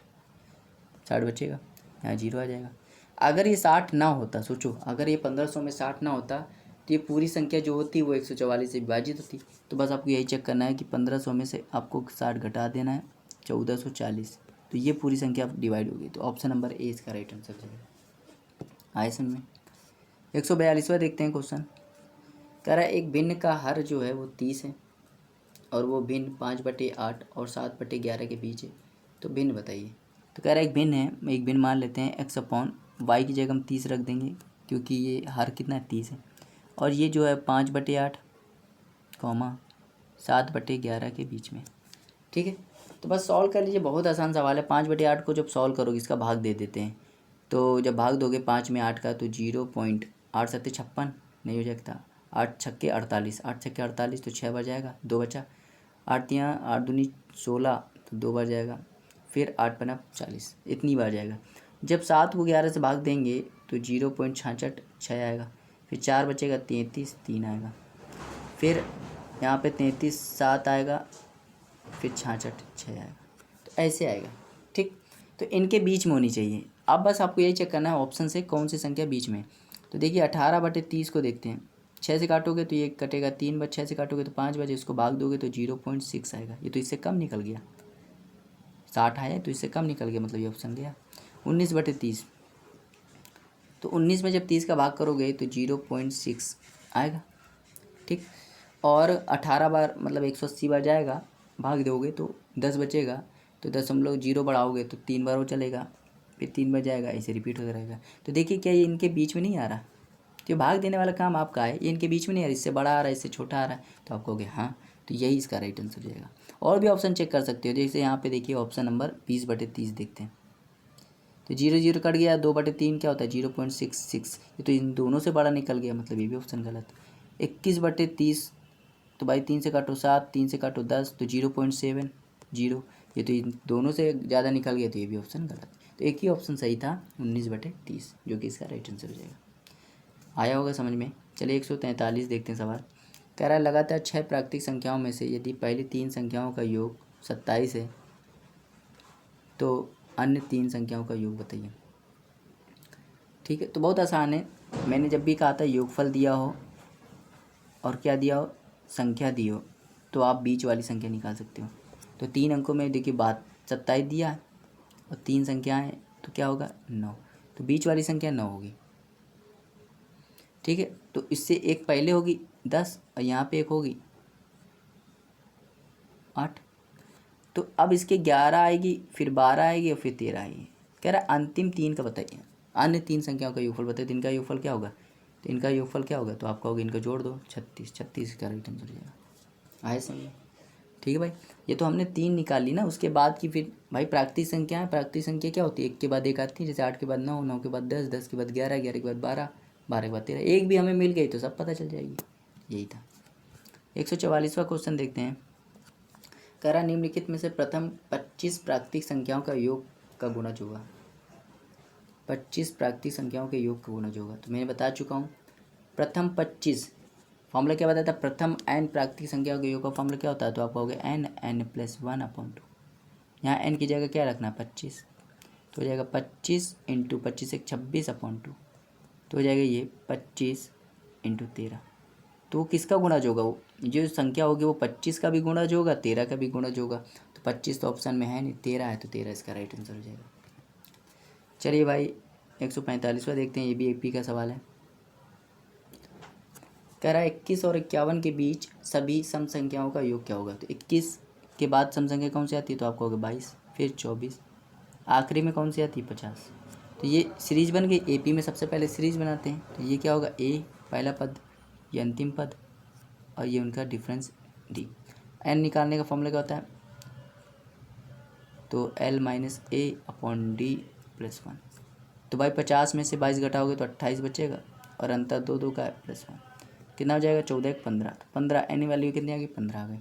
बचेगा, यहाँ 0 आ जाएगा। अगर ये 60 ना होता, सोचो अगर ये 1500 में 60 ना होता तो ये पूरी संख्या जो होती वो 144 से विभाजित होती। तो बस आपको यही चेक करना है कि 1500 में से आपको 60 घटा देना है, 1440, तो ये पूरी संख्या डिवाइड होगी। तो ऑप्शन नंबर ए इसका राइट आंसर जाएगा। आए समझ में। 142वां देखते हैं क्वेश्चन। कह रहा है एक भिन्न का हर जो है वो 30 है और वो भिन्न 5/8 और 7/11 के बीच है, तो भिन्न बताइए। तो कह रहा है एक भिन्न है, एक भिन्न मान लेते हैं x/y की जगह हम 30 रख देंगे क्योंकि ये हर कितना है 30 है, और ये जो है 5/8 कॉमा 7/11 के बीच में। ठीक है, तो बस सॉल्व कर लीजिए, बहुत आसान सवाल है। 5/8 को जब सॉल्व करोगे इसका भाग दे देते हैं, तो जब भाग दोगे 5 में 8 का तो 0.8 7 56 नहीं हो जाता, 8 छक्के 48, 8 छक्के 48 तो 6 बार जाएगा, 2 बचा, 8 दूनी 16 तो 2 बार जाएगा, फिर 8 पना 40, इतनी बार जाएगा। जब 7 को 11 से भाग देंगे तो 0.66 6 आएगा, फिर 4 बचेगा 33 3 आएगा, फिर यहाँ पे 33 7 आएगा, फिर 66 6 आएगा, तो ऐसे आएगा। ठीक, तो इनके बीच में होनी चाहिए। अब बस आपको यही चेक करना है ऑप्शन से कौन सी संख्या बीच में। तो देखिए 18/30 को देखते हैं, 6 से काटोगे तो ये कटेगा 3 6 से काटोगे तो 5 बचे, इसको भाग दोगे तो 0.6 आएगा। ये तो इससे कम निकल गया, 60 आया तो इससे कम निकल गया, मतलब ये ऑप्शन गया। 19/30, तो 19 में जब 30 का भाग करोगे तो 0.6 आएगा। ठीक, और 18 बार मतलब 180 बार जाएगा, भाग दोगे तो 10 बचेगा, तो 0.0 बढ़ाओगे तो 3 बार वो चलेगा, फिर 3 बार जाएगा, ऐसे रिपीट होता रहेगा। तो देखिए क्या ये इनके बीच में नहीं आ रहा, तो भाग देने वाला काम आपका है, ये इनके बीच में नहीं आ रहा, इससे बड़ा आ रहा है इससे छोटा आ रहा है, तो आप कहोगे हाँ, तो यही इसका राइट आंसर हो जाएगा। और भी ऑप्शन चेक कर सकते हो, जैसे यहाँ पे देखिए ऑप्शन नंबर 20/30 देखते हैं, तो 0 कट गया, 2/3 क्या होता है 0.66, ये तो इन दोनों से बड़ा निकल गया, मतलब ये भी ऑप्शन गलत। 21/30, तो भाई 3 से काटो 7, 3 से काटो 10, तो 0.7 0, ये तो इन दोनों से ज़्यादा निकल गया, तो ये भी ऑप्शन गलत। तो एक ही ऑप्शन सही था 19/30, जो कि इसका राइट आंसर हो जाएगा। आया होगा समझ में। चलिए 143 देखते हैं सवाल। कह रहा है लगातार 6 प्राकृतिक संख्याओं में से यदि पहली 3 संख्याओं का योग 27 है तो अन्य 3 संख्याओं का योग बताइए। ठीक है, तो बहुत आसान है। मैंने जब भी कहा था योगफल दिया हो और क्या दिया हो, संख्या दी हो, तो आप बीच वाली संख्या निकाल सकते हो। तो 3 अंकों में देखिए 27 दिया है और 3 संख्या है तो क्या होगा 9, तो बीच वाली संख्या 9 होगी। ठीक है, तो इससे एक पहले होगी 10 और यहाँ पे एक होगी 8। तो अब इसके 11 आएगी, फिर 12 आएगी और फिर 13 आएगी। कह रहा है अंतिम 3 का बताइए, अन्य 3 संख्याओं का योगफल बताइए। तो इनका योगफल क्या होगा, तो इनका योगफल क्या होगा, तो आप कहोगे इनका जोड़ दो 36, 36 का राइट आंसर हो जाएगा। आए समझ? ठीक है भाई, ये तो हमने 3 निकाली ना। उसके बाद की फिर भाई प्राकृतिक संख्या है। प्राकृतिक संख्या क्या होती है, 1 के बाद 1 आती है, जैसे 8 के बाद 9, 9 के बाद 10, 10 के बाद 11, 11 के बाद 12, 12 के बाद 13। एक भी हमें मिल गई तो सब पता चल जाएगी। यही था। 144वां क्वेश्चन देखते हैं। कह रहा निम्नलिखित में से प्रथम 25 प्राकृतिक संख्याओं का योग का गुणज होगा। 25 प्राकृतिक संख्याओं के योग का गुणज होगा। तो मैंने बता चुका हूँ प्रथम 25 फॉर्मूला क्या बताया था, प्रथम n प्राकृतिक संख्याओं के योग का फॉर्मूला क्या होता है, तो आप कहोगे n+1/2। यहाँ n की जगह क्या रखना, 25, तो हो जाएगा 25 इंटू 25 एक 26/2, तो हो जाएगा ये 25 इंटू 13। तो किसका गुणज होगा, वो जो संख्या होगी वो 25 का भी गुणज होगा, 13 का भी गुणज होगा। तो 25 तो ऑप्शन में है नहीं, 13 है, तो 13 इसका राइट आंसर हो जाएगा। चलिए भाई 145वां देखते हैं। ये भी एपी का सवाल है। कह रहा है 21 और 51 के बीच सभी सम संख्याओं का योग क्या होगा। तो 21 के बाद सम संख्या कौन सी आती है, तो आप कहोगे 22, फिर 24, आखिरी में कौन सी आती है 50। तो ये सीरीज बन गई। एपी में सबसे पहले सीरीज बनाते हैं। तो ये क्या होगा, ए पहला पद, ये अंतिम पद, और ये उनका डिफरेंस डी। एन निकालने का फॉर्मूला क्या होता है, तो L-A/D+1। तो भाई 50 में से 22 घटाओगे तो 28 बचेगा, और अंतर 2 2 का है +1, कितना हो जाएगा 14 1 15। तो 15 एन वैल्यू कितनी आ गई, 15 आ गई।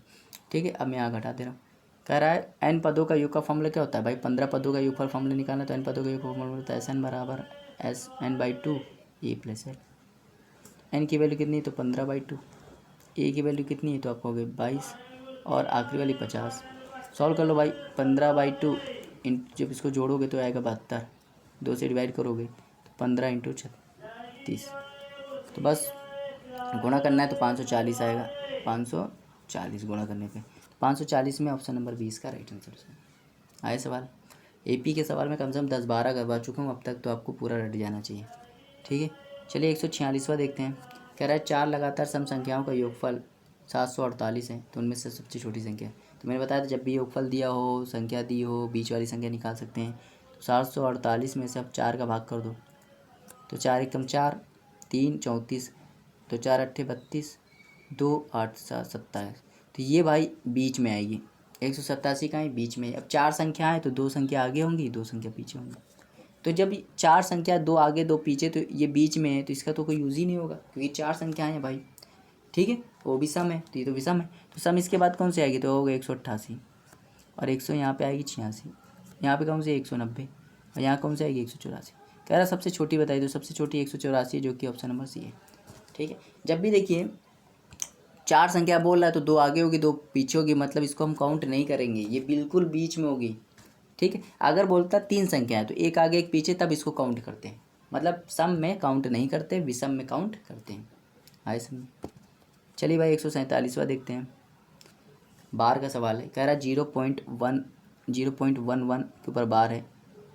ठीक है, अब मैं यहाँ घटा दे रहा हूँ। कह रहा है एन पदों का योग का फॉर्मूला क्या होता है भाई, 15 पदों का योगफल फॉर्मूला निकालना। तो एन पदों का योग का फॉर्मूला होता है SN बराबर SN/2 A+L। एन की वैल्यू कितनी है, तो 15/2। ए की वैल्यू कितनी है, तो आप कहोगे 22, और आखिरी वाली 50। सॉल्व कर लो भाई, 15/2 जब इसको जोड़ोगे तो आएगा 72, 2 से डिवाइड करोगे तो 15 इंटू 36। तो बस गुणा करना है तो 540 आएगा, 540 गुणा करने पे 540 में ऑप्शन नंबर 20 का राइट आंसर है। आए सवाल। एपी के सवाल में कम से कम 10-12 करवा चुका हूँ अब तक, तो आपको पूरा रट जाना चाहिए। ठीक है, चलिए 146वां देखते हैं। कह रहा है 4 लगातार सम संख्याओं का योगफल 748 है, तो उनमें से सबसे छोटी संख्या है। तो मैंने बताया था जब भी योगफल दिया हो, संख्या दी हो, बीच वाली संख्या निकाल सकते हैं। तो 748 में से अब 4 का भाग कर दो, तो 4 एकम 4, 3 34, तो 4 8 32, 2 8 7 27। तो ये भाई बीच में आएगी। 187 का ही बीच में। अब 4 संख्या है तो 2 संख्या आगे होंगी, 2 संख्या पीछे होंगी। तो जब 4 संख्या 2 आगे 2 पीछे, तो ये बीच में है, तो इसका तो कोई यूज़ ही नहीं होगा क्योंकि 4 संख्याएँ हैं भाई। ठीक है, वो भी सम है, तो ये तो विषम है। तो सम इसके बाद कौन सी आएगी, तो होगा 188, और 100 यहाँ पे आएगी 86, यहाँ पे कौन सी 190, और यहाँ कौन सी आएगी 184। कह रहा सबसे छोटी बताई, तो सबसे छोटी 184 जो कि ऑप्शन नंबर सी है। ठीक है, जब भी देखिए 4 संख्या बोल रहा है तो 2 आगे होगी 2 पीछे होगी, मतलब इसको हम काउंट नहीं करेंगे, ये बिल्कुल बीच में होगी। ठीक है, अगर बोलता 3 संख्या है तो 1 आगे 1 पीछे, तब इसको काउंट करते हैं। मतलब सम में काउंट नहीं करते, विषम में काउंट करते हैं। आए समझ। चलिए भाई 147वां देखते हैं। बार का सवाल है। कह रहा 0.11 के ऊपर बार है,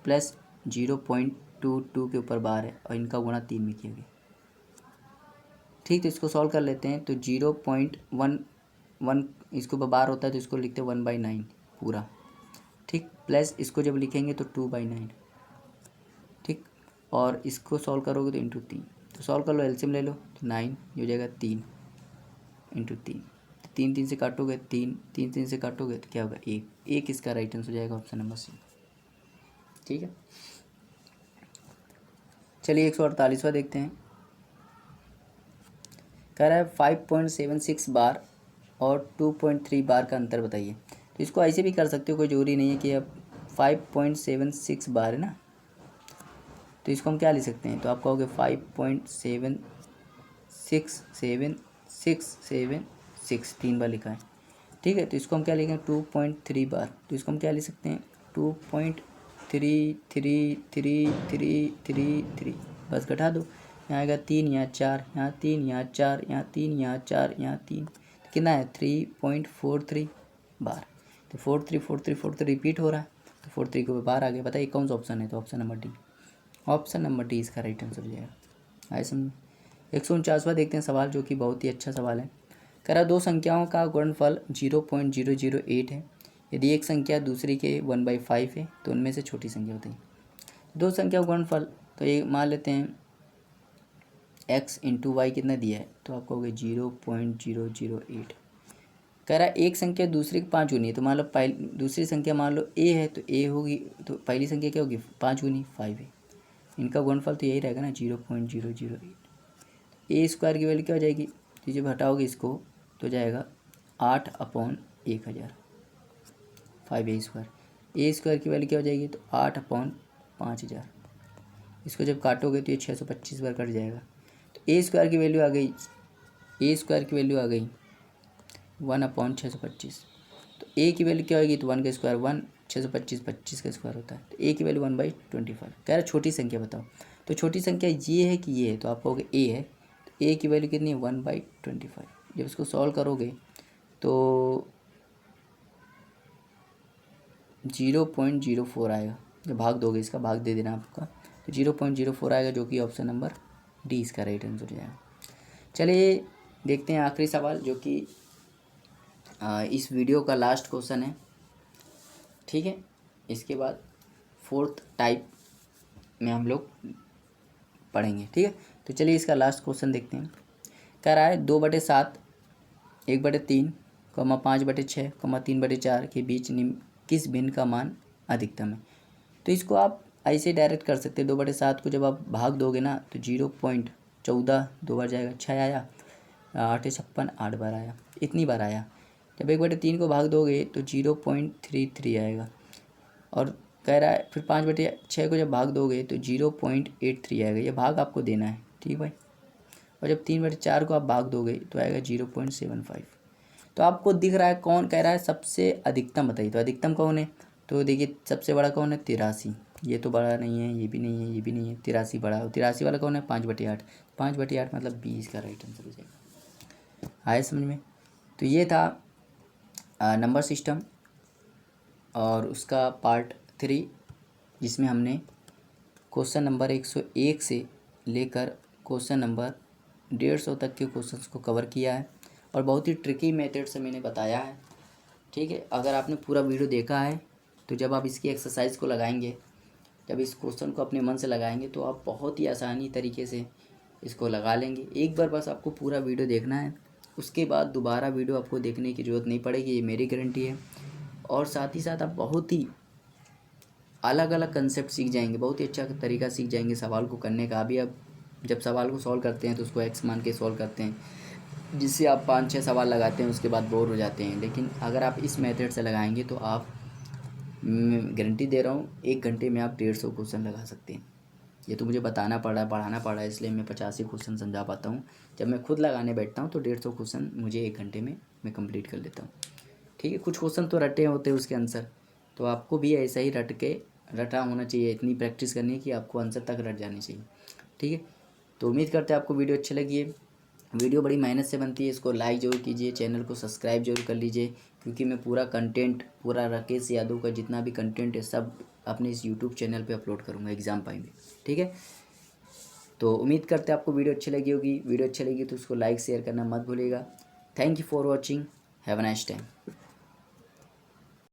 प्लस 0.22 के ऊपर बार है, और इनका गुणा 3 में किया गया। ठीक, तो इसको सॉल्व कर लेते हैं। तो 0.11 इसको बार होता है तो इसको लिखते हैं 1/9 पूरा। ठीक, प्लस इसको जब लिखेंगे तो 2/9। ठीक, और इसको सॉल्व करोगे तो इंटू 3। तो सॉल्व कर लो, एलसीएम ले लो, तो 9 ये हो जाएगा 3 इंटू 3। 3 3 से काटोगे 3, 3 3 से काटोगे तो क्या होगा 1, 1 इसका राइट आंसर हो जाएगा ऑप्शन नंबर सी। ठीक है, चलिए 148वां देखते हैं। कह रहा है 5.76 बार और 2.3 बार का अंतर बताइए। तो इसको ऐसे भी कर सकते हो, कोई ज़रूरी नहीं है कि अब 5.76 बार है ना, तो इसको हम क्या लिख सकते हैं, तो आप कहोगे 5.76 3 बार लिखा है। ठीक है, तो इसको हम क्या लिखेंगे 2.3 बार, तो इसको हम क्या लिख सकते हैं 2.3333333। बस घटा दो, यहाँ आएगा 3, यहाँ 4, यहाँ 3, यहाँ 4, यहाँ 3, यहाँ 4, यहाँ 3, कितना है 3.43 बार। तो 4 3 रिपीट हो रहा है, तो 4 3 को बाहर आ गया। बताइए कौन सा ऑप्शन है, तो option number D. Option number D इसका राइट आंसर हो जाएगा। आए समझ। 149वां देखते हैं सवाल, जो कि बहुत ही अच्छा सवाल है। कह रहा दो संख्याओं का गुणनफल 0.008 है। यदि एक संख्या दूसरी के 1/5 है तो उनमें से छोटी संख्या होती है। दो संख्या का गुणनफल, तो ये मान लेते हैं x इंटू वाई कितना दिया है, तो आपको हो गया 0.008। कह रहा है एक संख्या दूसरे की 5 गुनी है, तो मान लो दूसरी संख्या मान लो a है, तो a होगी, तो पहली संख्या क्या होगी 5 गुनी 5 है। इनका गुणनफल तो यही रहेगा ना 0.008। ए स्क्वायर की वैल्यू क्या हो जाएगी, तो जब हटाओगे इसको तो जाएगा 8/1000, 5a स्क्वायर। ए स्क्वायर की वैल्यू क्या हो जाएगी, तो 8/5000। इसको जब काटोगे तो ये 625 बार कट जाएगा। तो ए स्क्वायर की वैल्यू आ गई, ए स्क्वायर की वैल्यू आ गई 1/625। तो ए की वैल्यू क्या होगी, तो 1 का स्क्वायर 1, 625 25 का स्क्वायर होता है, तो ए की वैल्यू 1/25। कह रहा छोटी संख्या बताओ, तो छोटी संख्या ये है कि ये है, तो आप कहोगे ए है, तो ए की वैल्यू कितनी है 1/25। जब इसको सॉल्व करोगे तो 0.04 आएगा। जब भाग दोगे, इसका भाग दे देना आपका, तो 0.04 आएगा, जो कि ऑप्शन नंबर डी इसका राइट आंसर हो जाएगा। चलिए देखते हैं आखिरी सवाल, जो कि इस वीडियो का लास्ट क्वेश्चन है। ठीक है, इसके बाद 4th टाइप में हम लोग पढ़ेंगे। ठीक है, तो चलिए इसका लास्ट क्वेश्चन देखते हैं। कह रहा है 2/7, 1/3, 5/6, 3/4 के बीच निम्न किस भिन्न का मान अधिकतम है। तो इसको आप ऐसे डायरेक्ट कर सकते हैं। 2/7 को जब आप भाग दोगे ना, तो 0.14 दो बार जाएगा, 6 आया, 8 56, 8 बार आया, इतनी बार आया। जब 1/3 को भाग दोगे तो 0.33 आएगा। और कह रहा है फिर 5/6 को जब भाग दोगे तो 0.83 आएगा। ये भाग आपको देना है, ठीक भाई। और जब 3/4 को आप भाग दोगे तो आएगा 0.75। तो आपको दिख रहा है कौन, कह रहा है सबसे अधिकतम बताइए, तो अधिकतम कौन है, तो देखिए सबसे बड़ा कौन है 83। ये तो बड़ा नहीं है, ये भी नहीं है, ये भी नहीं है, 83 बड़ा है। 83 वाला कौन है 5/8, 5/8 मतलब 20 का राइट आंसर हो जाएगा। आए समझ में। तो ये था नंबर सिस्टम और उसका पार्ट 3, जिसमें हमने क्वेश्चन नंबर 101 से लेकर क्वेश्चन नंबर 150 तक के क्वेश्चंस को कवर किया है, और बहुत ही ट्रिकी मेथड से मैंने बताया है। ठीक है, अगर आपने पूरा वीडियो देखा है तो जब आप इसकी एक्सरसाइज को लगाएंगे, जब इस क्वेश्चन को अपने मन से लगाएंगे, तो आप बहुत ही आसानी तरीके से इसको लगा लेंगे। एक बार बस आपको पूरा वीडियो देखना है, उसके बाद दोबारा वीडियो आपको देखने की ज़रूरत नहीं पड़ेगी, ये मेरी गारंटी है। और साथ ही साथ आप बहुत ही अलग अलग कंसेप्ट सीख जाएंगे, बहुत ही अच्छा तरीका सीख जाएंगे सवाल को करने का। अभी आप जब सवाल को सॉल्व करते हैं तो उसको एक्स मान के सॉल्व करते हैं, जिससे आप 5-6 सवाल लगाते हैं, उसके बाद बोर हो जाते हैं। लेकिन अगर आप इस मेथड से लगाएंगे तो आप, गारंटी दे रहा हूँ, 1 घंटे में आप 150 क्वेश्चन लगा सकते हैं। ये तो मुझे बताना पड़ा है, पढ़ाना पड़ा है, इसलिए मैं 50 ही क्वेश्चन समझा पाता हूँ। जब मैं खुद लगाने बैठता हूँ तो 150 क्वेश्चन मुझे 1 घंटे में मैं कंप्लीट कर लेता हूँ। ठीक है, कुछ क्वेश्चन तो रटे होते हैं उसके आंसर, तो आपको भी ऐसा ही रटा होना चाहिए, इतनी प्रैक्टिस करनी है कि आपको आंसर तक रट जाने चाहिए। ठीक है, तो उम्मीद करते हैं आपको वीडियो अच्छी लगी है। वीडियो बड़ी मेहनत से बनती है, इसको लाइक ज़रूर कीजिए, चैनल को सब्सक्राइब जरूर कर लीजिए, क्योंकि मैं पूरा कंटेंट, पूरा राकेश यादव का जितना भी कंटेंट है सब अपने इस यूट्यूब चैनल पे अपलोड करूँगा एग्ज़ाम टाइम में। ठीक है, तो उम्मीद करते हैं आपको वीडियो अच्छी लगी होगी। वीडियो अच्छी लगी तो उसको लाइक शेयर करना मत भूलिएगा। Thank you for watching, have a nice time.